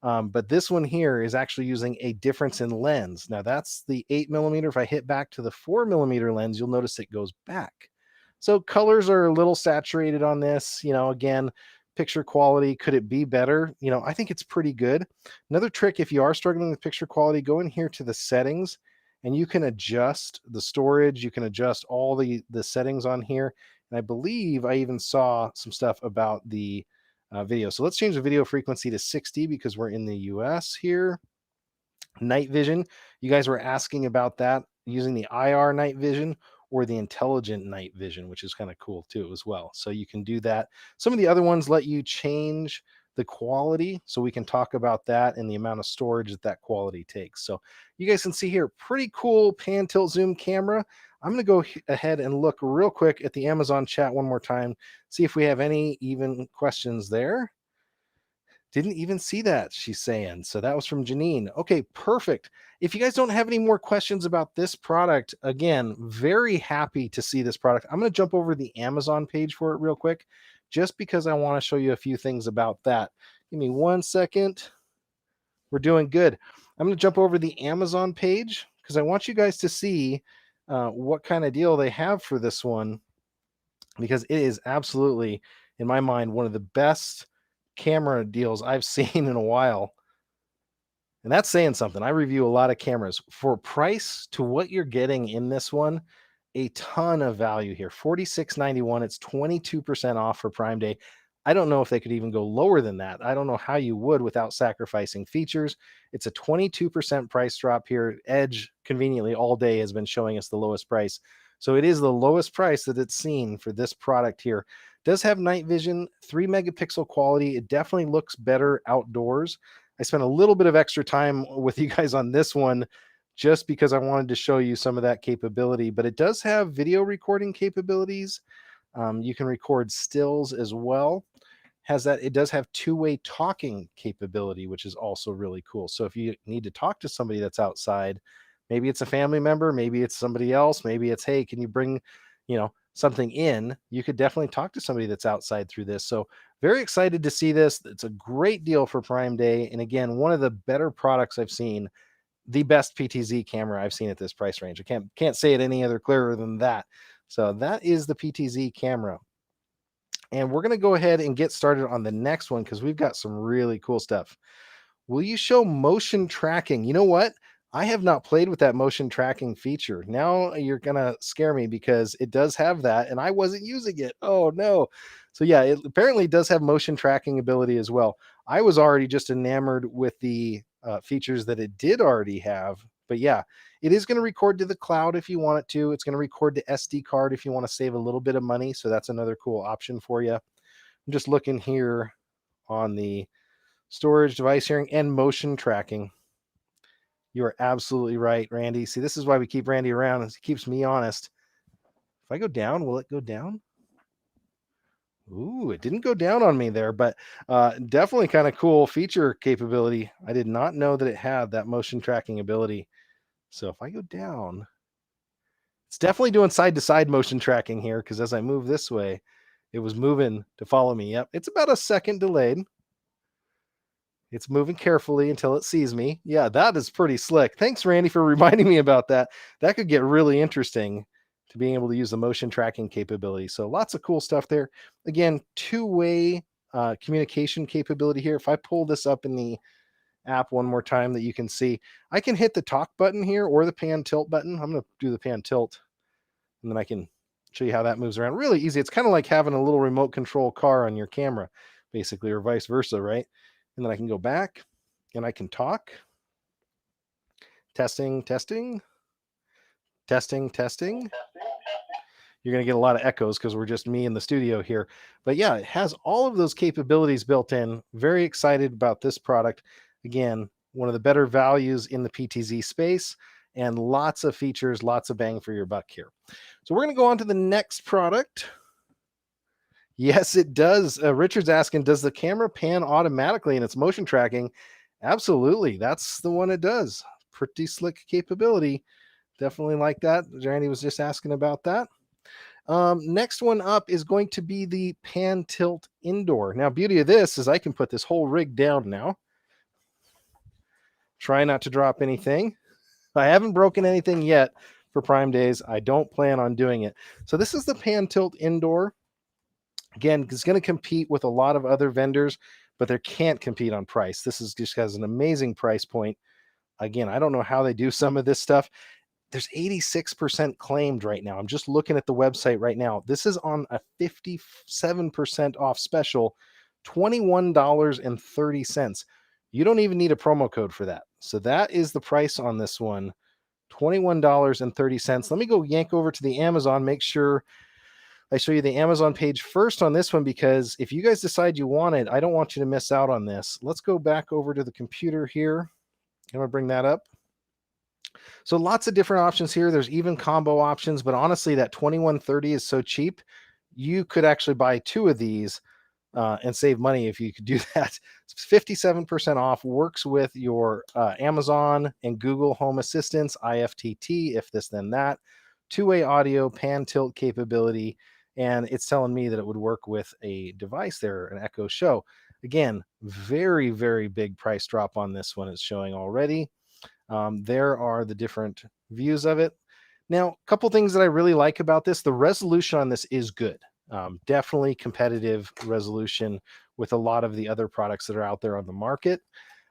But this one here is actually using a difference in lens. Now that's the 8mm. If I hit back to the 4mm lens, you'll notice it goes back. So colors are a little saturated on this. Again, picture quality, could it be better? I think it's pretty good. Another trick, if you are struggling with picture quality, go in here to the settings and you can adjust the storage. You can adjust all the settings on here. And I believe I even saw some stuff about the video. So let's change the video frequency to 60 because we're in the US here. Night vision. You guys were asking about that using the IR night vision or the intelligent night vision, which is kind of cool too as well. So you can do that. Some of the other ones let you change the quality. So we can talk about that and the amount of storage that quality takes. So you guys can see here, pretty cool pan tilt zoom camera. I'm going to go ahead and look real quick at the Amazon chat one more time, see if we have any even questions there. Didn't even see that, she's saying. So that was from Janine. Okay, perfect. If you guys don't have any more questions about this product, again, very happy to see this product. I'm going to jump over the Amazon page for it real quick, just because I want to show you a few things about that. Give me 1 second. We're doing good. I'm going to jump over the Amazon page because I want you guys to see what kind of deal they have for this one, because it is absolutely, in my mind, one of the best camera deals I've seen in a while. And that's saying something. I review a lot of cameras. For price to what you're getting in this one, a ton of value here. $46.91. It's 22% off for Prime Day. I don't know if they could even go lower than that. I don't know how you would without sacrificing features. It's a 22% price drop here. Edge, conveniently, all day has been showing us the lowest price. So it is the lowest price that it's seen for this product here. Does have night vision, 3 megapixel quality. It definitely looks better outdoors. I spent a little bit of extra time with you guys on this one just because I wanted to show you some of that capability, but it does have video recording capabilities. You can record stills as well. It does have two-way talking capability, which is also really cool. So if you need to talk to somebody that's outside, maybe it's a family member, maybe it's somebody else, maybe it's, hey, can you bring, something in? You could definitely talk to somebody that's outside through this. So very excited to see this. It's a great deal for Prime Day. And again, one of the better products I've seen, the best PTZ camera I've seen at this price range. I can't say it any other clearer than that. So that is the PTZ camera. And we're going to go ahead and get started on the next one because we've got some really cool stuff. Will you show motion tracking? You know what? I have not played with that motion tracking feature. Now you're going to scare me because it does have that and I wasn't using it. Oh no. So yeah, it apparently does have motion tracking ability as well. I was already just enamored with the features that it did already have. But yeah, it is going to record to the cloud if you want it to. It's going to record to SD card if you want to save a little bit of money. So that's another cool option for you. I'm just looking here on the storage, device hearing, and motion tracking. You are absolutely right, Randy. See, this is why we keep Randy around. It keeps me honest. If I go down, will it go down? Ooh, it didn't go down on me there, but definitely kind of cool feature capability. I did not know that it had that motion tracking ability. So if I go down, it's definitely doing side to side motion tracking here because as I move this way, it was moving to follow me. Yep, it's about a second delayed. It's moving carefully until it sees me. Yeah, that is pretty slick. Thanks, Randy, for reminding me about that. That could get really interesting to being able to use the motion tracking capability. So lots of cool stuff there. Again, two-way communication capability here. If I pull this up in the app one more time that you can see, I can hit the talk button here or the pan tilt button. I'm going to do the pan tilt and then I can show you how that moves around. Really easy. It's kind of like having a little remote control car on your camera, basically, or vice versa, right? And then I can go back and I can talk. Testing, testing, testing, testing. You're going to get a lot of echoes because we're just me in the studio here. But yeah, it has all of those capabilities built in. Very excited about this product. Again, one of the better values in the PTZ space and lots of features, lots of bang for your buck here. So we're going to go on to the next product. Yes, it does. Richard's asking, does the camera pan automatically in its motion tracking? Absolutely. That's the one it does. Pretty slick capability. Definitely like that. Randy was just asking about that. Next one up is going to be the pan tilt indoor. Now, beauty of this is I can put this whole rig down now. Try not to drop anything. I haven't broken anything yet for Prime Days. I don't plan on doing it. So this is the pan tilt indoor. Again, it's going to compete with a lot of other vendors, but they can't compete on price. This is just has an amazing price point. Again, I don't know how they do some of this stuff. There's 86% claimed right now. I'm just looking at the website right now. This is on a 57% off special, $21.30. You don't even need a promo code for that. So that is the price on this one, $21.30. Let me go yank over to the Amazon, make sure I show you the Amazon page first on this one, because if you guys decide you want it, I don't want you to miss out on this. Let's go back over to the computer here. I'm going to bring that up. So lots of different options here. There's even combo options, but honestly, that $21.30 is so cheap. You could actually buy two of these and save money if you could do that. It's 57% off, works with your Amazon and Google Home Assistants, IFTT, if this, then that, two-way audio, pan tilt capability, and it's telling me that it would work with a device there, an Echo Show. Again, very, very big price drop on this one. It's showing already. There are the different views of it. Now, a couple things that I really like about this. The resolution on this is good. Definitely competitive resolution with a lot of the other products that are out there on the market.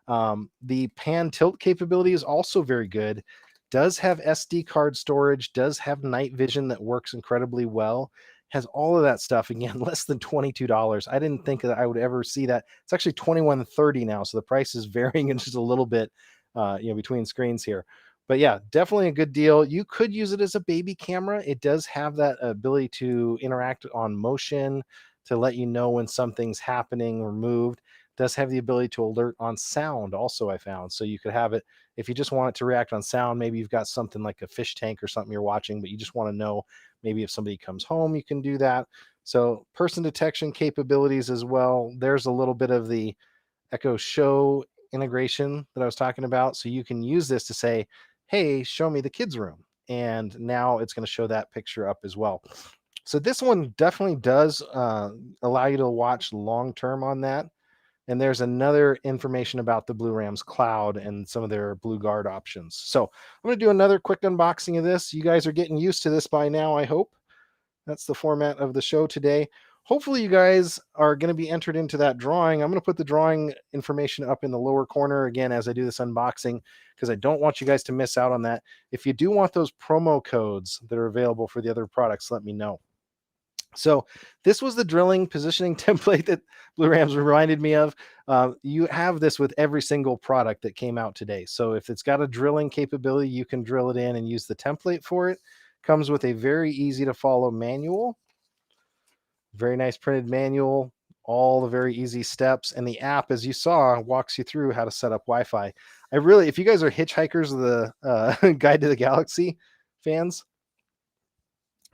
The pan tilt capability is also very good. Does have SD card storage, does have night vision that works incredibly well, has all of that stuff. Again, less than $22. I didn't think that I would ever see that. It's actually $21.30 now, so the price is varying in just a little bit between screens here. But yeah, definitely a good deal. You could use it as a baby camera. It does have that ability to interact on motion to let you know when something's happening or moved. It does have the ability to alert on sound also, I found. So you could have it, if you just want it to react on sound, maybe you've got something like a fish tank or something you're watching, but you just want to know maybe if somebody comes home, you can do that. So person detection capabilities as well. There's a little bit of the Echo Show integration that I was talking about. So you can use this to say, hey, show me the kids' room. And now it's going to show that picture up as well. So this one definitely does allow you to watch long-term on that. And there's another information about the Blurams cloud and some of their Blue Guard options. So I'm going to do another quick unboxing of this. You guys are getting used to this by now, I hope. That's the format of the show today. Hopefully you guys are going to be entered into that drawing. I'm going to put the drawing information up in the lower corner again as I do this unboxing, because I don't want you guys to miss out on that. If you do want those promo codes that are available for the other products, let me know. So this was the drilling positioning template that Blurams reminded me of. You have this with every single product that came out today. So if it's got a drilling capability, you can drill it in and use the template for it. Comes with a very easy to follow manual. Very nice printed manual, all the very easy steps. And the app, as you saw, walks you through how to set up Wi-Fi. If you guys are hitchhikers of the Guide to the Galaxy fans,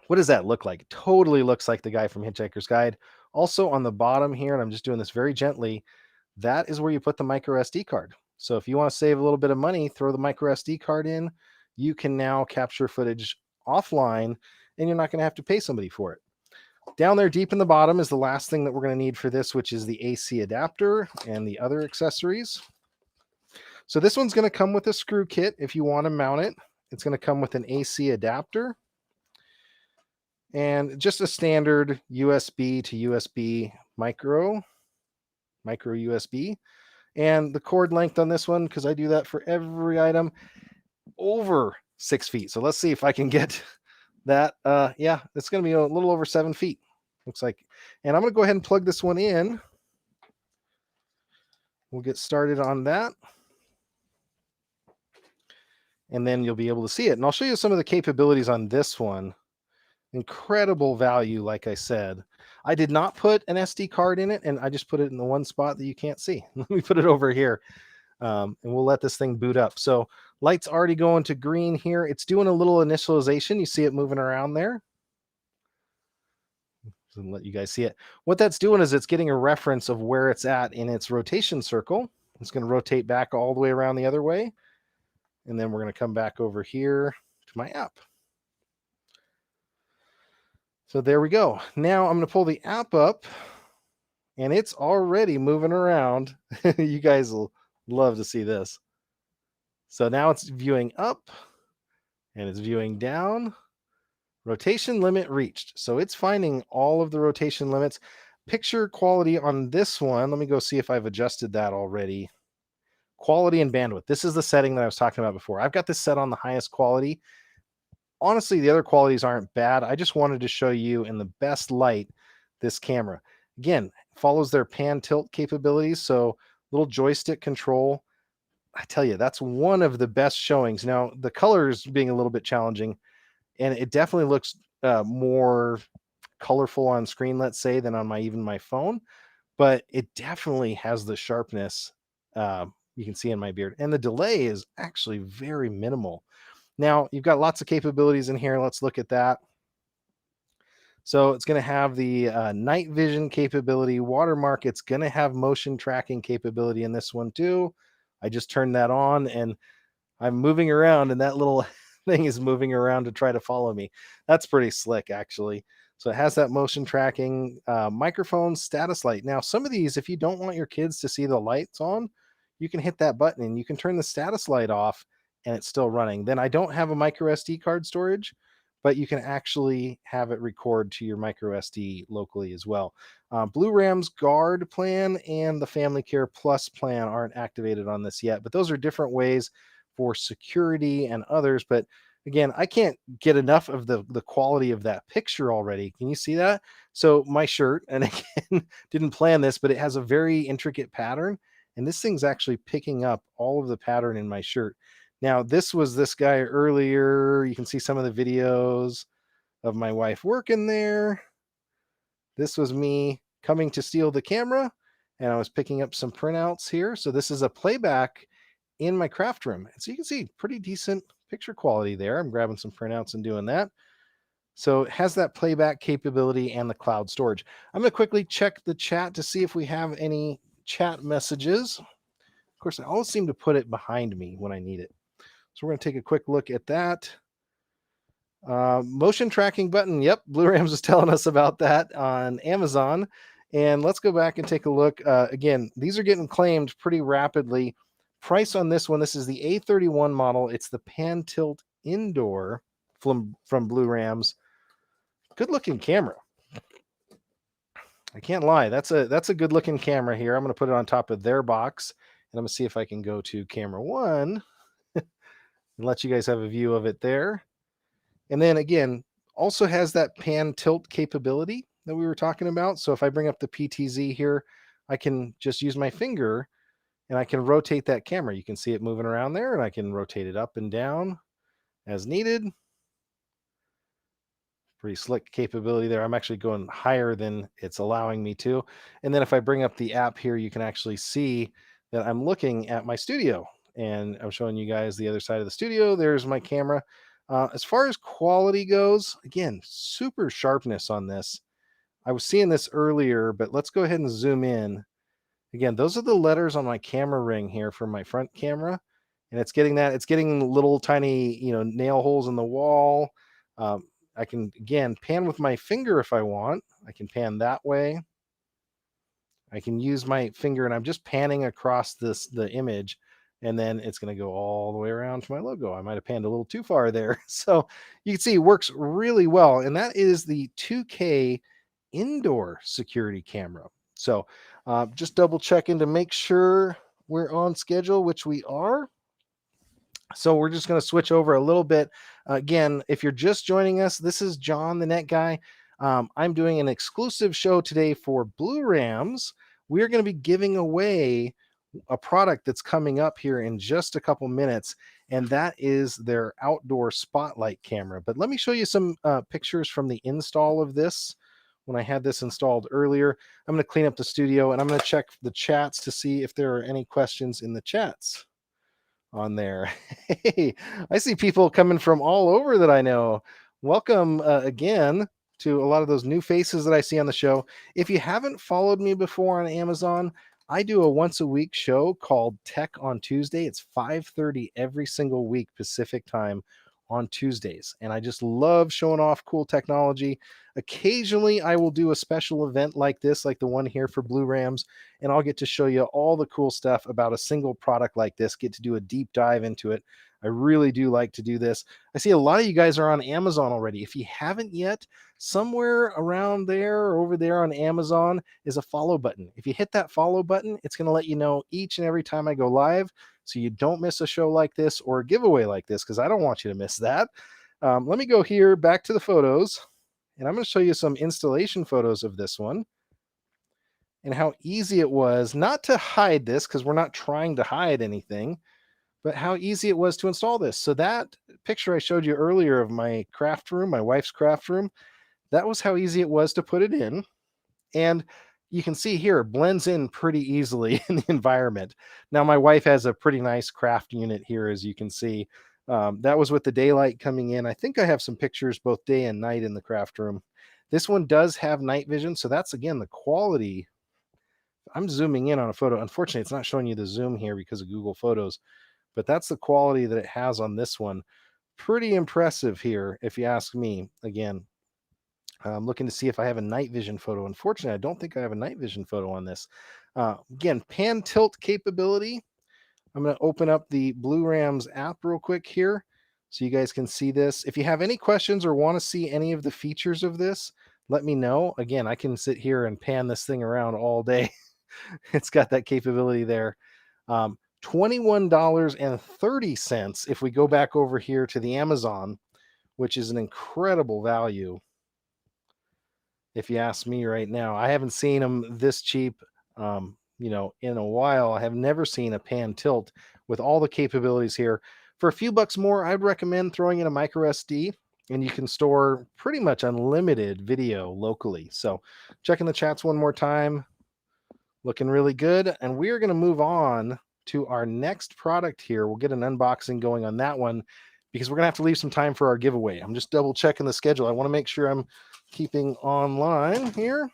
what does that look like? It totally looks like the guy from Hitchhiker's Guide. Also on the bottom here, and I'm just doing this very gently, that is where you put the micro SD card. So if you want to save a little bit of money, throw the micro SD card in. You can now capture footage offline and you're not going to have to pay somebody for it. Down there deep in the bottom is the last thing that we're going to need for this, which is the AC adapter and the other accessories. So this one's going to come with a screw kit if you want to mount it. It's going to come with an AC adapter and just a standard USB to USB micro USB. And the cord length on this one, because I do that for every item, over 6 feet. So let's see if I can get that. Yeah, it's going to be a little over 7 feet, looks like. And I'm going to go ahead and plug this one in. We'll get started on that. And then you'll be able to see it. And I'll show you some of the capabilities on this one. Incredible value, like I said. I did not put an SD card in it, and I just put it in the one spot that you can't see. Let me put it over here, and we'll let this thing boot up. So light's already going to green here. It's doing a little initialization. You see it moving around there. So let you guys see it. What that's doing is it's getting a reference of where it's at in its rotation circle. It's going to rotate back all the way around the other way. And then we're going to come back over here to my app. So there we go. Now I'm going to pull the app up and it's already moving around. You guys will love to see this. So now it's viewing up and it's viewing down. Rotation limit reached. So it's finding all of the rotation limits. Picture quality on this one. Let me go see if I've adjusted that already. Quality and bandwidth. This is the setting that I was talking about before. I've got this set on the highest quality. Honestly, the other qualities aren't bad. I just wanted to show you in the best light this camera. Again, follows their pan tilt capabilities. So little joystick control. I tell you, that's one of the best showings. Now, the colors being a little bit challenging, and it definitely looks more colorful on screen, let's say, than on even my phone. But it definitely has the sharpness you can see in my beard. And the delay is actually very minimal. Now, you've got lots of capabilities in here. Let's look at that. So it's going to have the night vision capability, watermark. It's going to have motion tracking capability in this one too. I just turned that on and I'm moving around and that little thing is moving around to try to follow me. That's pretty slick, actually. So it has that motion tracking, microphone, status light. Now, some of these, if you don't want your kids to see the lights on, you can hit that button and you can turn the status light off and it's still running. Then I don't have a micro SD card storage, but you can actually have it record to your micro SD locally as well. Blurams Guard plan and the Family Care Plus plan aren't activated on this yet, but those are different ways for security and others. But again, I can't get enough of the quality of that picture already. Can you see that? So my shirt, and again, didn't plan this, but it has a very intricate pattern. And this thing's actually picking up all of the pattern in my shirt. Now, this was this guy earlier. You can see some of the videos of my wife working there. This was me coming to steal the camera, and I was picking up some printouts here. So this is a playback in my craft room. And so you can see pretty decent picture quality there. I'm grabbing some printouts and doing that. So it has that playback capability and the cloud storage. I'm going to quickly check the chat to see if we have any chat messages. Of course, I always seem to put it behind me when I need it. So we're going to take a quick look at that. Motion tracking button. Yep, Blurams is telling us about that on Amazon. And let's go back and take a look. Again, these are getting claimed pretty rapidly. Price on this one, this is the A31 model. It's the pan tilt indoor from Blurams. Good looking camera. I can't lie. That's a good looking camera here. I'm going to put it on top of their box and I'm going to see if I can go to camera one and let you guys have a view of it there. And then again, also has that pan tilt capability that we were talking about. So if I bring up the PTZ here, I can just use my finger and I can rotate that camera. You can see it moving around there and I can rotate it up and down as needed. Pretty slick capability there. I'm actually going higher than it's allowing me to. And then if I bring up the app here, you can actually see that I'm looking at my studio and I'm showing you guys the other side of the studio. There's my camera. As far as quality goes, again, super sharpness on this. I was seeing this earlier, but let's go ahead and zoom in. Again, those are the letters on my camera ring here for my front camera. And it's getting that. It's getting little tiny, nail holes in the wall. I can, again, pan with my finger if I want. I can pan that way. I can use my finger and I'm just panning across the image, and then it's going to go all the way around to my logo. I might have panned a little too far there. So you can see it works really well. And that is the 2K indoor security camera. So just double checking to make sure we're on schedule, which we are. So we're just going to switch over a little bit. Again, if you're just joining us, this is John, the Net Guy. I'm doing an exclusive show today for Blurams. We're going to be giving away a product that's coming up here in just a couple minutes, and that is their outdoor spotlight camera. But let me show you some pictures from the install of this. When I had this installed earlier, I'm going to clean up the studio and I'm going to check the chats to see if there are any questions in the chats on there. Hey, I see people coming from all over that I know. Welcome again to a lot of those new faces that I see on the show. If you haven't followed me before on Amazon, I do a once a week show called Tech on Tuesday. It's 5:30 every single week Pacific time on Tuesdays. And I just love showing off cool technology. Occasionally, I will do a special event like this, like the one here for Blurams, and I'll get to show you all the cool stuff about a single product like this, get to do a deep dive into it. I really do like to do this. I see a lot of you guys are on Amazon already. If you haven't yet, somewhere around there or over there on Amazon is a follow button. If you hit that follow button, it's going to let you know each and every time I go live, so you don't miss a show like this or a giveaway like this, because I don't want you to miss that. Let me go here back to the photos, and I'm going to show you some installation photos of this one and how easy it was not to hide this, because we're not trying to hide anything, but how easy it was to install this. So that picture I showed you earlier of my craft room, my wife's craft room, that was how easy it was to put it in. And you can see here, it blends in pretty easily in the environment. Now, my wife has a pretty nice craft unit here, as you can see. That was with the daylight coming in. I think I have some pictures both day and night in the craft room. This one does have night vision. So that's, again, the quality. I'm zooming in on a photo. Unfortunately, it's not showing you the zoom here because of Google Photos, but that's the quality that it has on this one. Pretty impressive here, if you ask me. Again, I'm looking to see if I have a night vision photo. Unfortunately, I don't think I have a night vision photo on this. Again, pan tilt capability. I'm going to open up the Blurams app real quick here so you guys can see this. If you have any questions or want to see any of the features of this, let me know. Again, I can sit here and pan this thing around all day. It's got that capability there. $21.30 if we go back over here to the Amazon, which is an incredible value. If you ask me right now, I haven't seen them this cheap, in a while. I have never seen a pan tilt with all the capabilities here. For a few bucks more, I'd recommend throwing in a micro SD, and you can store pretty much unlimited video locally. So checking the chats one more time, looking really good. And we're going to move on to our next product here. We'll get an unboxing going on that one, because we're going to have to leave some time for our giveaway. I'm just double checking the schedule. I want to make sure I'm keeping online here.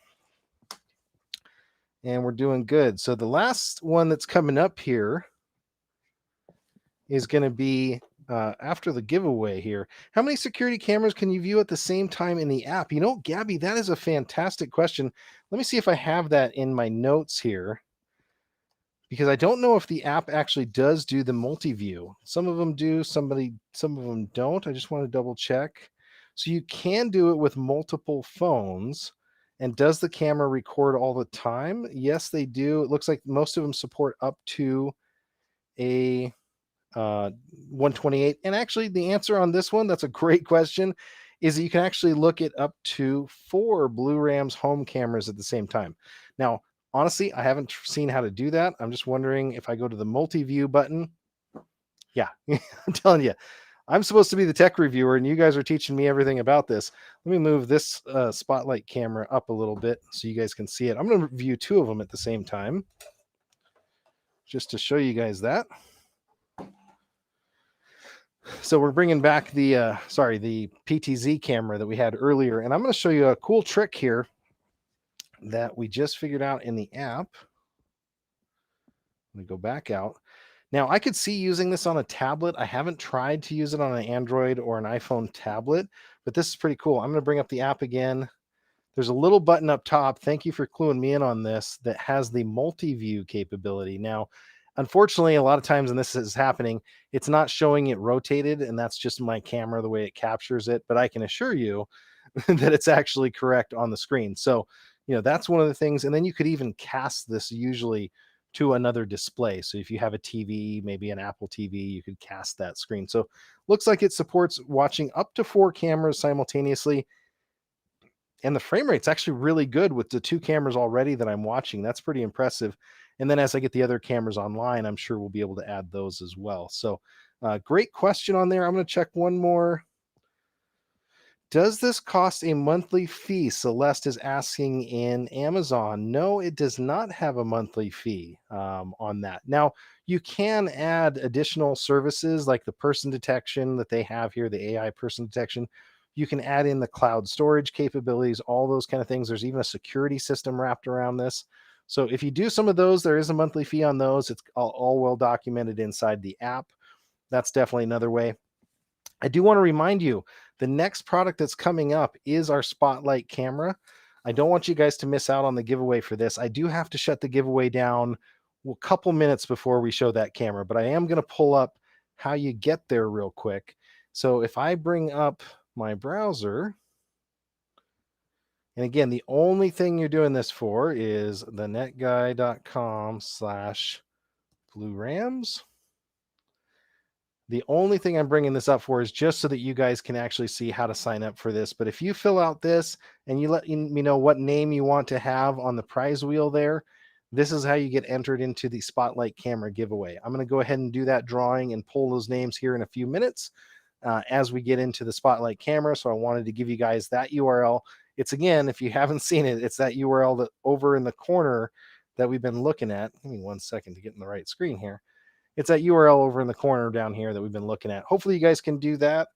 And we're doing good. So the last one that's coming up here is going to be after the giveaway here. How many security cameras can you view at the same time in the app? Gabby, that is a fantastic question. Let me see if I have that in my notes here, because I don't know if the app actually does do the multi-view. Some of them do, some of them don't. I just want to double check. So you can do it with multiple phones. And does the camera record all the time? Yes, they do. It looks like most of them support up to a 128. And actually, the answer on this one, that's a great question, is that you can actually look at up to 4 Blurams home cameras at the same time. Now, honestly, I haven't seen how to do that. I'm just wondering if I go to the multi-view button. Yeah, I'm telling you, I'm supposed to be the tech reviewer, and you guys are teaching me everything about this. Let me move this spotlight camera up a little bit so you guys can see it. I'm going to view 2 of them at the same time, just to show you guys that. So we're bringing back the PTZ camera that we had earlier, and I'm going to show you a cool trick here that we just figured out in the app. Let me go back out. Now, I could see using this on a tablet. I haven't tried to use it on an Android or an iPhone tablet, but this is pretty cool. I'm going to bring up the app again. There's a little button up top. Thank you for cluing me in on this, that has the multi-view capability. Now, unfortunately, a lot of times when this is happening, it's not showing it rotated, and that's just my camera, the way it captures it. But I can assure you that it's actually correct on the screen. So, that's one of the things. And then you could even cast this usually to another display. So if you have a TV, maybe an Apple TV, you could cast that screen. So looks like it supports watching up to 4 cameras simultaneously. And the frame rate's actually really good with the 2 cameras already that I'm watching. That's pretty impressive. And then as I get the other cameras online, I'm sure we'll be able to add those as well. So great question on there. I'm going to check one more. Does this cost a monthly fee? Celeste is asking in Amazon. No, it does not have a monthly fee on that. Now, you can add additional services like the person detection that they have here, the AI person detection. You can add in the cloud storage capabilities, all those kind of things. There's even a security system wrapped around this. So if you do some of those, there is a monthly fee on those. It's all well documented inside the app. That's definitely another way. I do want to remind you, the next product that's coming up is our Spotlight camera. I don't want you guys to miss out on the giveaway for this. I do have to shut the giveaway down a couple minutes before we show that camera, but I am going to pull up how you get there real quick. So if I bring up my browser, and again, the only thing you're doing this for is thenetguy.com/Blurams. The only thing I'm bringing this up for is just so that you guys can actually see how to sign up for this. But if you fill out this and you let me know what name you want to have on the prize wheel there, this is how you get entered into the Spotlight camera giveaway. I'm going to go ahead and do that drawing and pull those names here in a few minutes as we get into the Spotlight camera. So I wanted to give you guys that URL. It's, again, if you haven't seen it, it's that URL that over in the corner that we've been looking at. Give me 1 second to get in the right screen here. It's that URL over in the corner down here that we've been looking at. Hopefully you guys can do that.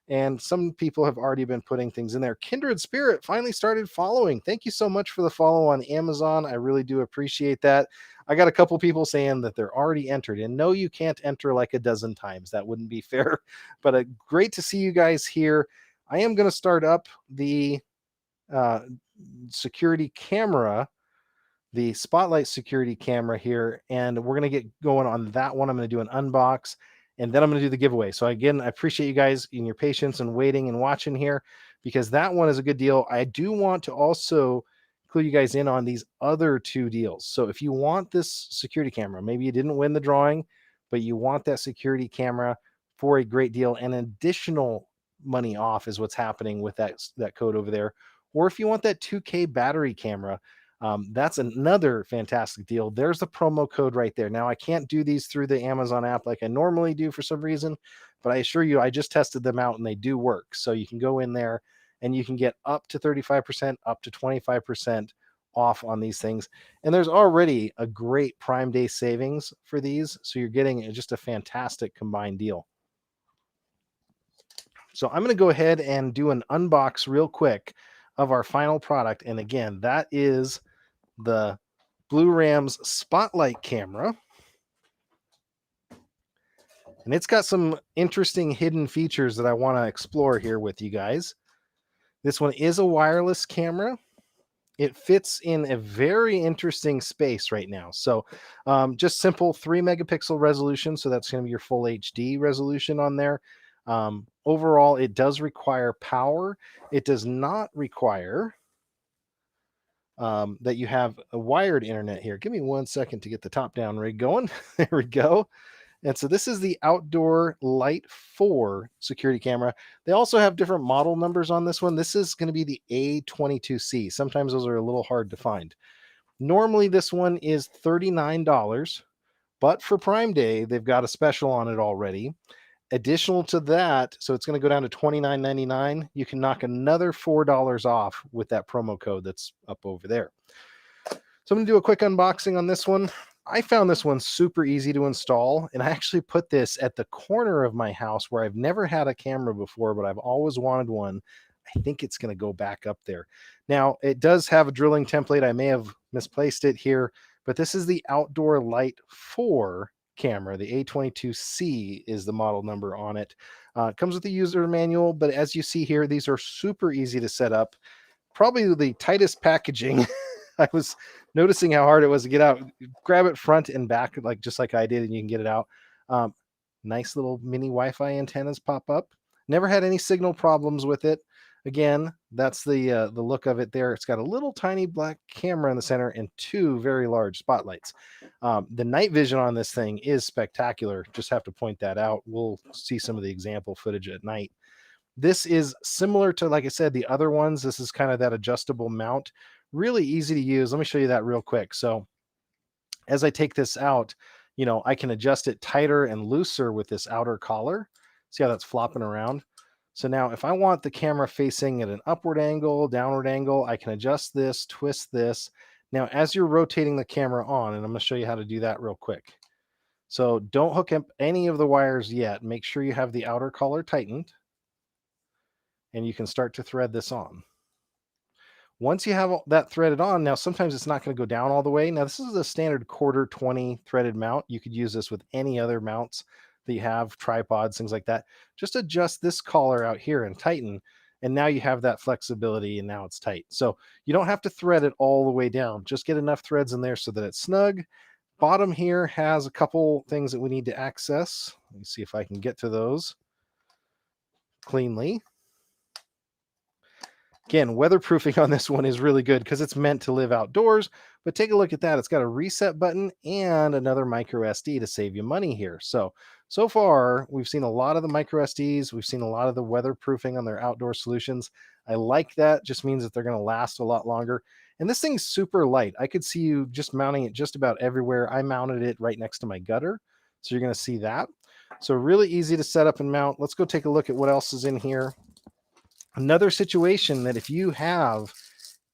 And some people have already been putting things in there. Kindred Spirit finally started following. Thank you so much for the follow on Amazon. I really do appreciate that. I got a couple people saying that they're already entered. And no, you can't enter like a dozen times. That wouldn't be fair. But great to see you guys here. I am going to start up the security camera, the Spotlight security camera here, and we're going to get going on that one. I'm going to do an unbox, and then I'm going to do the giveaway. So again, I appreciate you guys in your patience and waiting and watching here, because that one is a good deal. I do want to also clue you guys in on these other 2 deals. So if you want this security camera, maybe you didn't win the drawing, but you want that security camera for a great deal, and additional money off is what's happening with that code over there. Or if you want that 2K battery camera, that's another fantastic deal. There's the promo code right there. Now, I can't do these through the Amazon app like I normally do for some reason, but I assure you, I just tested them out and they do work. So you can go in there and you can get up to 35%, up to 25% off on these things. And there's already a great Prime Day savings for these. So you're getting just a fantastic combined deal. So I'm going to go ahead and do an unbox real quick of our final product. And again, that is the Blurams Spotlight camera. And it's got some interesting hidden features that I want to explore here with you guys. This one is a wireless camera. It fits in a very interesting space right now. So just simple 3 megapixel resolution. So that's going to be your full HD resolution on there. Overall, it does require power. It does not require that you have a wired internet here. Give me 1 second to get the top down rig going. There we go. And so this is the Outdoor Light 4 security camera. They also have different model numbers on this one. This is going to be the A22C. Sometimes those are a little hard to find. Normally this one is $39, but for Prime Day, they've got a special on it already. Additional to that, so it's going to go down to $29.99. You can knock another $4 off with that promo code that's up over there. So I'm going to do a quick unboxing on this one. I found this one super easy to install, and I actually put this at the corner of my house where I've never had a camera before, but I've always wanted one. I think it's going to go back up there. Now, it does have a drilling template. I may have misplaced it here, but this is the Outdoor Light 4 camera. The A22C is the model number on it. It comes with a user manual, but as you see here, these are super easy to set up. Probably the tightest packaging. I was noticing how hard it was to get out. Grab it front and back, like just like I did, and you can get it out. Nice little mini Wi-Fi antennas pop up. Never had any signal problems with it. Again, that's the look of it there. It's got a little tiny black camera in the center and two very large spotlights. The night vision on this thing is spectacular. Just have to point that out. We'll see some of the example footage at night. This is similar to, like I said, the other ones. This is kind of that adjustable mount. Really easy to use. Let me show you that real quick. So as I take this out, I can adjust it tighter and looser with this outer collar. See how that's flopping around? So now if I want the camera facing at an upward angle, downward angle, I can adjust this, twist this. Now, as you're rotating the camera on, and I'm going to show you how to do that real quick. So don't hook up any of the wires yet. Make sure you have the outer collar tightened, and you can start to thread this on. Once you have that threaded on, now sometimes it's not going to go down all the way. Now this is a standard 1/4 20 threaded mount. You could use this with any other mounts that you have, tripods, things like that. Just adjust this collar out here and tighten, and now you have that flexibility, and now it's tight. So you don't have to thread it all the way down. Just get enough threads in there so that it's snug. Bottom here has a couple things that we need to access. Let me see if I can get to those cleanly. Again, weatherproofing on this one is really good because it's meant to live outdoors, but take a look at that. It's got a reset button and another micro SD to save you money here. So far, we've seen a lot of the micro SDs. We've seen a lot of the weatherproofing on their outdoor solutions. I like that. Just means that they're going to last a lot longer. And this thing's super light. I could see you just mounting it just about everywhere. I mounted it right next to my gutter. So you're going to see that. So really easy to set up and mount. Let's go take a look at what else is in here. Another situation that if you have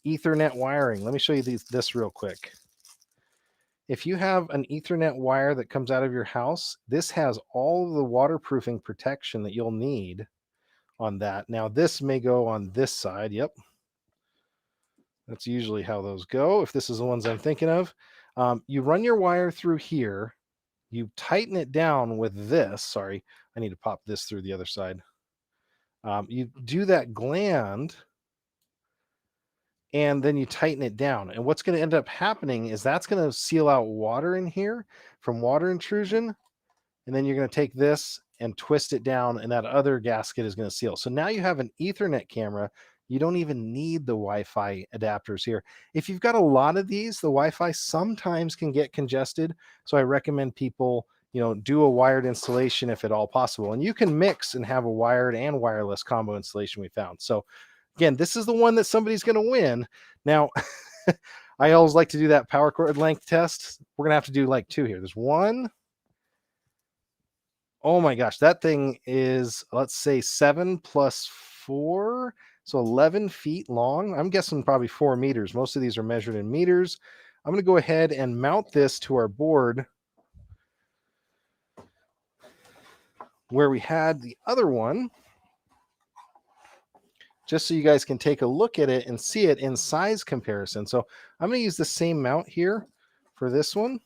Ethernet wiring, let me show you this real quick. If you have an Ethernet wire that comes out of your house, this has all of the waterproofing protection that you'll need on that. Now this may go on this side. Yep. That's usually how those go. If this is the ones I'm thinking of, you run your wire through here, you tighten it down with this. Sorry, I need to pop this through the other side. You do that gland, and then you tighten it down. And what's going to end up happening is that's going to seal out water in here from water intrusion. And then you're going to take this and twist it down, and that other gasket is going to seal. So now you have an Ethernet camera. You don't even need the Wi-Fi adapters here. If you've got a lot of these, the Wi-Fi sometimes can get congested. So I recommend people do a wired installation if at all possible. And you can mix and have a wired and wireless combo installation we found. So again, this is the one that somebody's going to win. Now, I always like to do that power cord length test. We're going to have to do like two here. There's one. Oh my gosh, that thing is, let's say 7 + 4. So 11 feet long. I'm guessing probably 4 meters. Most of these are measured in meters. I'm going to go ahead and mount this to our board where we had the other one, just so you guys can take a look at it and see it in size comparison. So I'm going to use the same mount here for this one.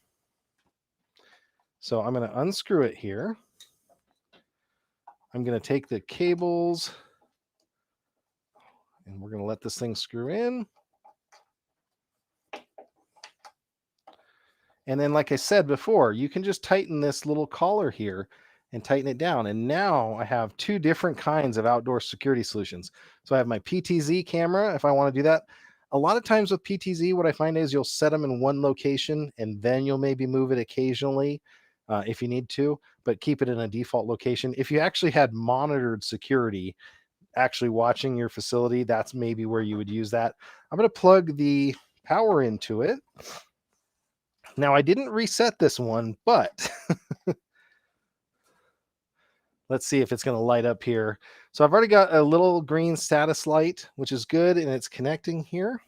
So I'm going to unscrew it here. I'm going to take the cables and we're going to let this thing screw in. And then, like I said before, you can just tighten this little collar here and tighten it down. And now I have two different kinds of outdoor security solutions. So I have my PTZ camera if I want to do that. A lot of times with PTZ, what I find is you'll set them in one location and then you'll maybe move it occasionally if you need to, but keep it in a default location. If you actually had monitored security, actually watching your facility, that's maybe where you would use that. I'm going to plug the power into it. Now, I didn't reset this one, but let's see if it's going to light up here. So I've already got a little green status light, which is good, and it's connecting here.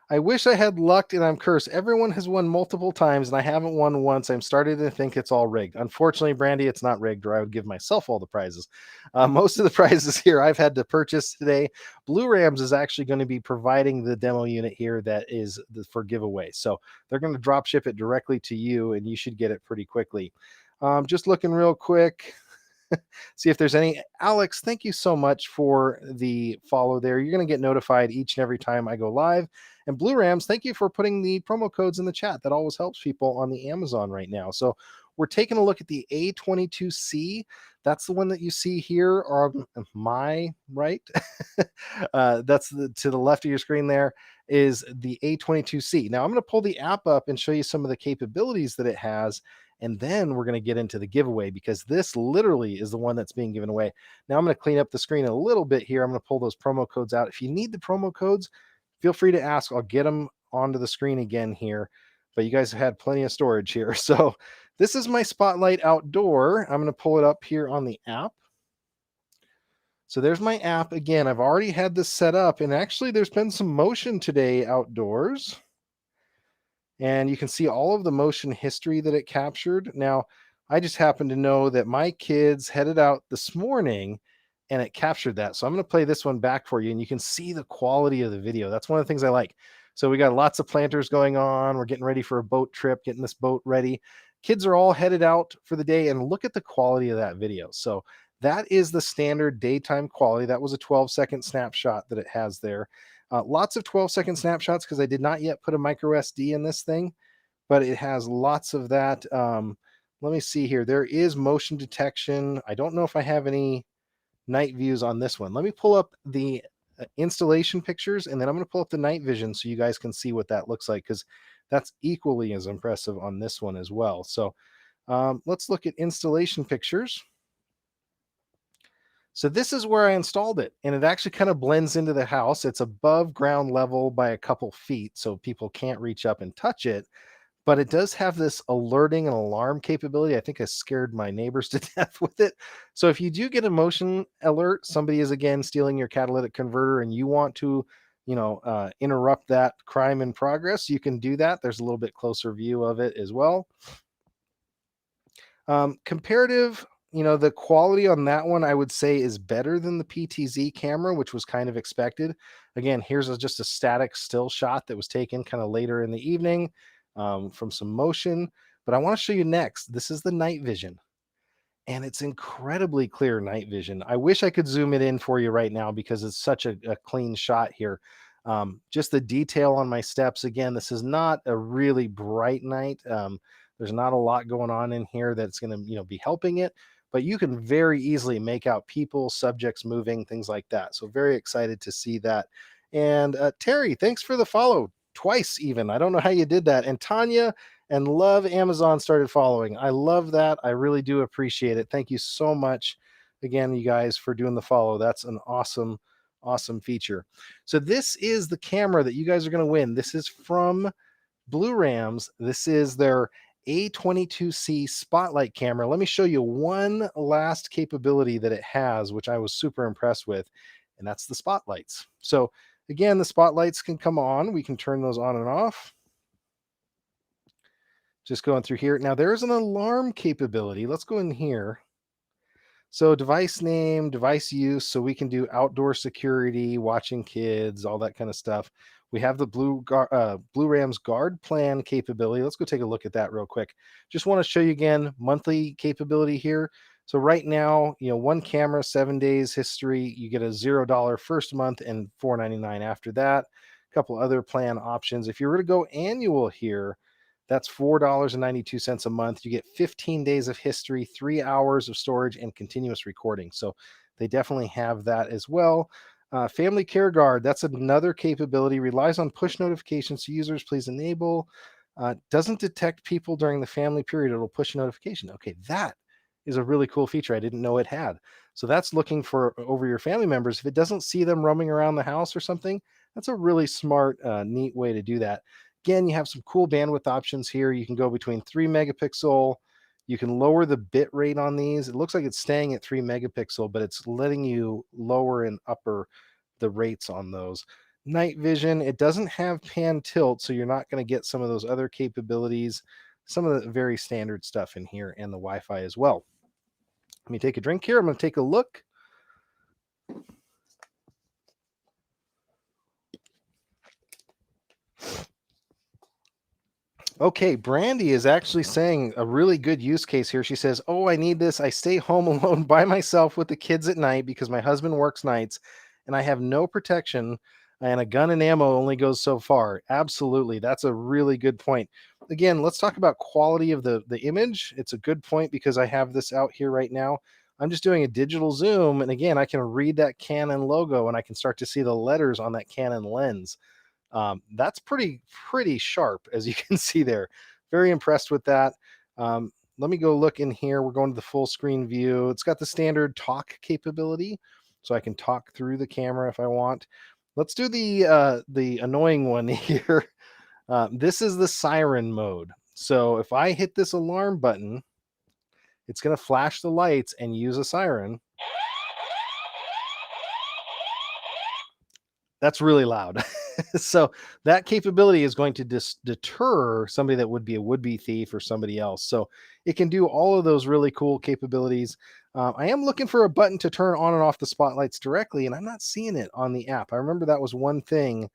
I wish I had luck and I'm cursed. Everyone has won multiple times and I haven't won once. I'm starting to think it's all rigged. Unfortunately, Brandy, it's not rigged, or I would give myself all the prizes. Most of the prizes here I've had to purchase today. Blurams is actually going to be providing the demo unit here that is for giveaway. So they're going to drop ship it directly to you and you should get it pretty quickly. Just looking real quick. See if there's any. Alex, thank you so much for the follow there. You're going to get notified each and every time I go live. And Blurams, thank you for putting the promo codes in the chat. That always helps people on the Amazon right now. So we're taking a look at the A22C. That's the one that you see here on my right. That's to the left of your screen there is the A22C. Now I'm going to pull the app up and show you some of the capabilities that it has. And then we're going to get into the giveaway because this literally is the one that's being given away. Now I'm going to clean up the screen a little bit here. I'm going to pull those promo codes out. If you need the promo codes, feel free to ask. I'll get them onto the screen again here. But you guys have had plenty of storage here. So this is my Spotlight Outdoor. I'm going to pull it up here on the app. So there's my app. Again, I've already had this set up. And actually, there's been some motion today outdoors. And you can see all of the motion history that it captured. Now, I just happen to know that my kids headed out this morning and it captured that. So I'm going to play this one back for you and you can see the quality of the video. That's one of the things I like. So we got lots of planters going on. We're getting ready for a boat trip, getting this boat ready. Kids are all headed out for the day and look at the quality of that video. So that is the standard daytime quality. That was a 12-second snapshot that it has there. Lots of 12-second snapshots because I did not yet put a micro SD in this thing, but it has lots of that. Let me see here. There is motion detection. I don't know if I have any night views on this one. Let me pull up the installation pictures and then I'm going to pull up the night vision so you guys can see what that looks like because that's equally as impressive on this one as well. So let's look at installation pictures. So this is where I installed it and it actually kind of blends into the house. It's above ground level by a couple feet so people can't reach up and touch it, but it does have this alerting and alarm capability. I think I scared my neighbors to death with it. So if you do get a motion alert, somebody is again stealing your catalytic converter and you want to, interrupt that crime in progress, you can do that. There's a little bit closer view of it as well. Comparative, the quality on that one, I would say is better than the PTZ camera, which was kind of expected. Again, here's just a static still shot that was taken kind of later in the evening from some motion. But I want to show you next. This is the night vision. And it's incredibly clear night vision. I wish I could zoom it in for you right now because it's such a clean shot here. Just the detail on my steps. Again, this is not a really bright night. There's not a lot going on in here that's going to, be helping it, but you can very easily make out people, subjects moving, things like that. So very excited to see that. And Terry, thanks for the follow twice even. I don't know how you did that. And Tanya and Love Amazon started following. I love that. I really do appreciate it. Thank you so much again, you guys, for doing the follow. That's an awesome, awesome feature. So this is the camera that you guys are going to win. This is from Blurams. This is their A22C spotlight camera. Let me show you one last capability that it has, which I was super impressed with, and that's the spotlights. So again, the spotlights can come on. We can turn those on and off. Just going through here. Now there is an alarm capability. Let's go in here. So device name, device use, so we can do outdoor security, watching kids, all that kind of stuff. We have the Blurams guard plan capability. Let's go take a look at that real quick. Just want to show you again monthly capability here. So right now, one camera, 7 days history, you get a $0 first month and $4.99 after that. A couple other plan options. If you were to go annual here, that's $4.92 a month. You get 15 days of history, 3 hours of storage, and continuous recording. So they definitely have that as well. Family Care Guard, that's another capability. Relies on push notifications to users. Please enable. Doesn't detect people during the family period. It'll push a notification. Okay, that is a really cool feature I didn't know it had. So that's looking for over your family members. If it doesn't see them roaming around the house or something, that's a really smart, neat way to do that. Again, you have some cool bandwidth options here. You can go between 3 megapixel. You can lower the bit rate on these. It looks like it's staying at 3 megapixel, but it's letting you lower and upper the rates on those. night vision. It doesn't have pan tilt, so you're not going to get some of those other capabilities, some of the very standard stuff in here, and the Wi-Fi as well. Let me take a drink here. I'm going to take a look. Okay, Brandy is actually saying a really good use case here. She says, "Oh, I need this. I stay home alone by myself with the kids at night because my husband works nights and I have no protection and a gun and ammo only goes so far." Absolutely. That's a really good point. Again, let's talk about quality of the image. It's a good point because I have this out here right now. I'm just doing a digital zoom, and again, I can read that Canon logo and I can start to see the letters on that Canon lens. That's pretty sharp, as you can see there. Very impressed with that. Let me go look in here. We're going to the full screen view. It's got the standard talk capability, so I can talk through the camera if I want. Let's do the annoying one here. This is the siren mode. So if I hit this alarm button, it's going to flash the lights and use a siren. That's really loud. So that capability is going to deter somebody that would be a would-be thief or somebody else. So it can do all of those really cool capabilities. I am looking for a button to turn on and off the spotlights directly, and I'm not seeing it on the app. I remember that was one thing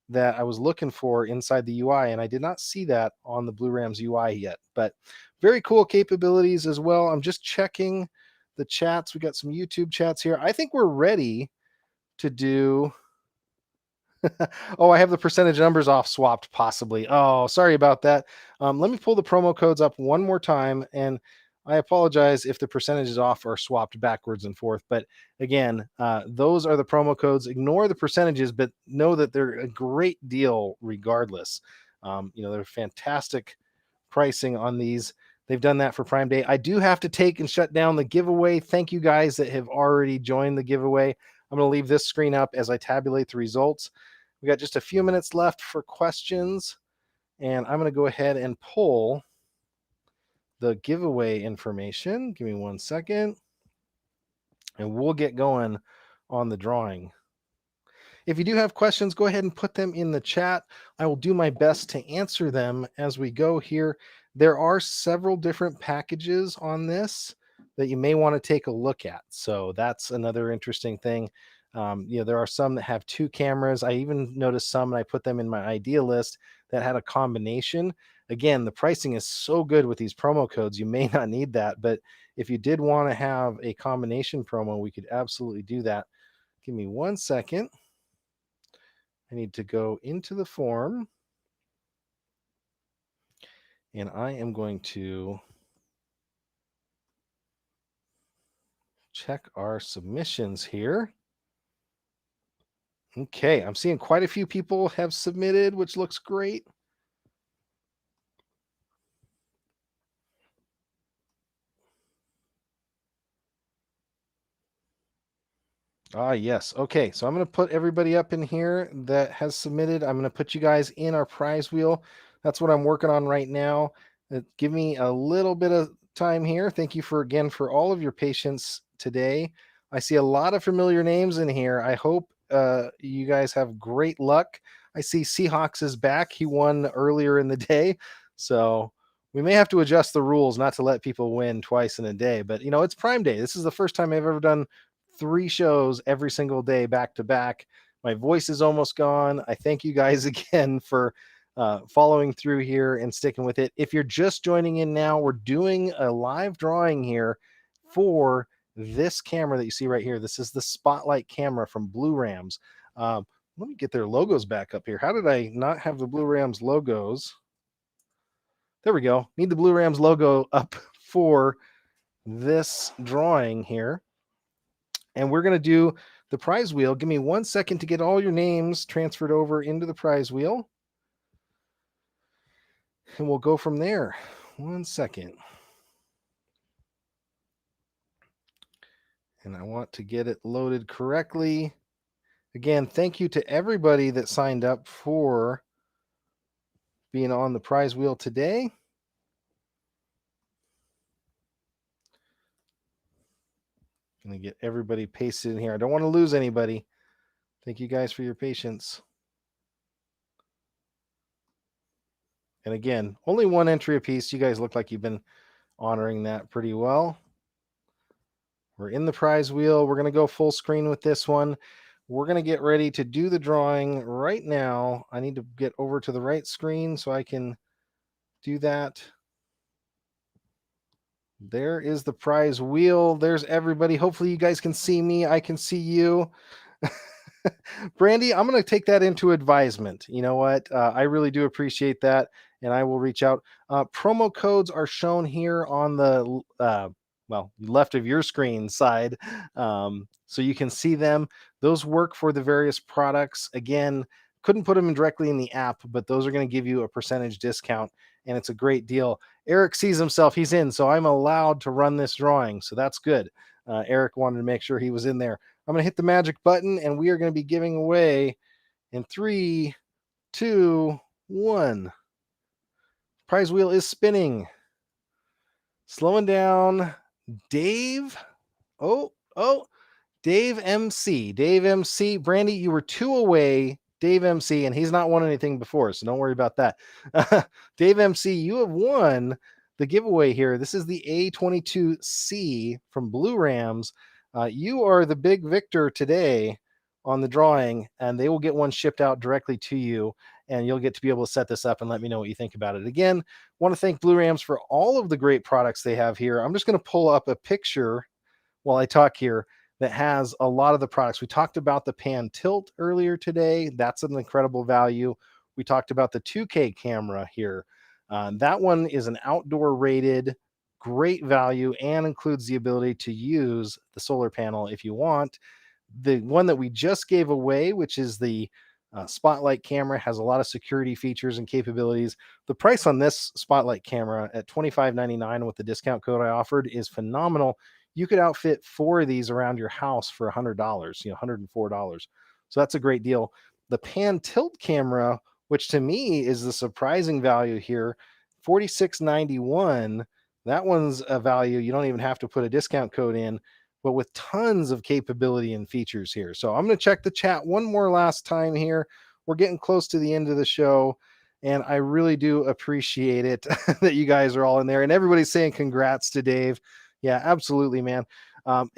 that I was looking for inside the UI, and I did not see that on the Blurams UI yet. But very cool capabilities as well. I'm just checking the chats. We got some YouTube chats here. I think we're ready to do oh, I have the percentage numbers off swapped, possibly. Oh, sorry about that. Let me pull the promo codes up one more time, and I apologize if the percentages off are swapped backwards and forth. But again, those are the promo codes. Ignore the percentages, but know that they're a great deal regardless. They're fantastic pricing on these. They've done that for Prime Day. I do have to take and shut down the giveaway. Thank you guys that have already joined the giveaway. I'm going to leave this screen up as I tabulate the results. We got just a few minutes left for questions, and I'm going to go ahead and pull the giveaway information. Give me 1 second, and we'll get going on the drawing. If you do have questions, go ahead and put them in the chat. I will do my best to answer them as we go here. There are several different packages on this that you may want to take a look at. So that's another interesting thing. There are some that have 2 cameras. I even noticed some, and I put them in my idea list, that had a combination. Again, the pricing is so good with these promo codes, you may not need that. But if you did want to have a combination promo, we could absolutely do that. Give me 1 second. I need to go into the form, and I am going to check our submissions here. Okay, I'm seeing quite a few people have submitted, which looks great. Yes. Okay, so I'm going to put everybody up in here that has submitted. I'm going to put you guys in our prize wheel. That's what I'm working on right now. Give me a little bit of time here. Thank you for all of your patience today. I see a lot of familiar names in here. I hope you guys have great luck. I see Seahawks is back. He won earlier in the day. So we may have to adjust the rules not to let people win twice in a day. But, it's Prime Day. This is the first time I've ever done 3 shows every single day back to back. My voice is almost gone. I thank you guys again for following through here and sticking with it. If you're just joining in now, we're doing a live drawing here for this camera that you see right here. This is the Spotlight camera from Blurams. Let me get their logos back up here. How did I not have the Blurams logos? There we go. Need the Blurams logo up for this drawing here. And we're going to do the prize wheel. Give me 1 second to get all your names transferred over into the prize wheel. And we'll go from there. 1 second. And I want to get it loaded correctly. Again, thank you to everybody that signed up for being on the prize wheel today. I'm going to get everybody pasted in here. I don't want to lose anybody. Thank you guys for your patience. And again, only one entry apiece. You guys look like you've been honoring that pretty well. We're in the prize wheel. We're going to go full screen with this one. We're going to get ready to do the drawing right now. I need to get over to the right screen so I can do that. There is the prize wheel. There's everybody. Hopefully you guys can see me. I can see you. Brandy, I'm going to take that into advisement. You know what? I really do appreciate that, and I will reach out. Promo codes are shown here on the left of your screen side, so you can see them. Those work for the various products. Again, couldn't put them in directly in the app, but those are going to give you a percentage discount, and it's a great deal. Eric sees himself. He's in, so I'm allowed to run this drawing, so that's good. Eric wanted to make sure he was in there. I'm going to hit the magic button, and we are going to be giving away in 3, 2, 1. Prize wheel is spinning. Slowing down. Dave. Dave MC. Dave MC. Brandy, you were 2 away. Dave MC, and he's not won anything before, so don't worry about that. Dave MC, you have won the giveaway here. This is the A22C from Blurams. You are the big victor today on the drawing, and they will get one shipped out directly to you, and you'll get to be able to set this up and let me know what you think about it. Again, want to thank Blurams for all of the great products they have here. I'm just going to pull up a picture while I talk here that has a lot of the products. We talked about the pan tilt earlier today. That's an incredible value. We talked about the 2K camera here. That one is an outdoor rated, great value, and includes the ability to use the solar panel if you want. The one that we just gave away, which is the spotlight camera, has a lot of security features and capabilities. The price on this spotlight camera at $25.99 with the discount code I offered is phenomenal. You could outfit 4 of these around your house for $100, $104. So that's a great deal. The pan tilt camera, which to me is the surprising value here, $46.91. That one's a value you don't even have to put a discount code in, but with tons of capability and features here. So I'm going to check the chat one more last time here. We're getting close to the end of the show, and I really do appreciate it that you guys are all in there, and everybody's saying congrats to Dave. Yeah, absolutely, man.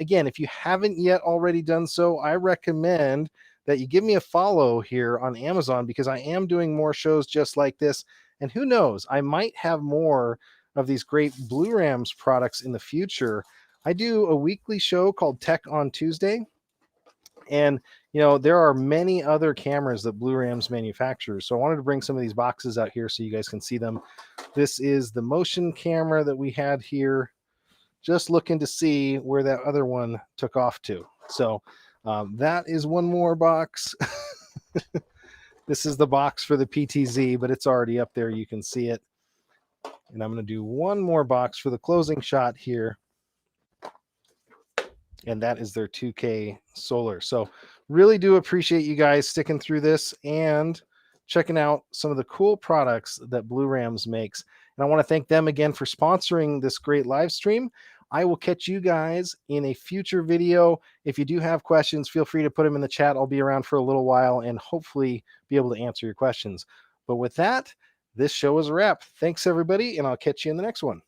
Again, if you haven't yet already done so, I recommend that you give me a follow here on Amazon, because I am doing more shows just like this. And who knows, I might have more of these great Blurams products in the future. I do a weekly show called Tech on Tuesday. And, there are many other cameras that Blurams manufactures. So I wanted to bring some of these boxes out here so you guys can see them. This is the motion camera that we had here. Just looking to see where that other one took off to. So that is one more box. This is the box for the PTZ, but it's already up there. You can see it. And I'm going to do one more box for the closing shot here. And that is their 2K solar. So really do appreciate you guys sticking through this and checking out some of the cool products that Blurams makes. And I want to thank them again for sponsoring this great live stream. I will catch you guys in a future video. If you do have questions, feel free to put them in the chat. I'll be around for a little while and hopefully be able to answer your questions. But with that, this show is a wrap. Thanks, everybody, and I'll catch you in the next one.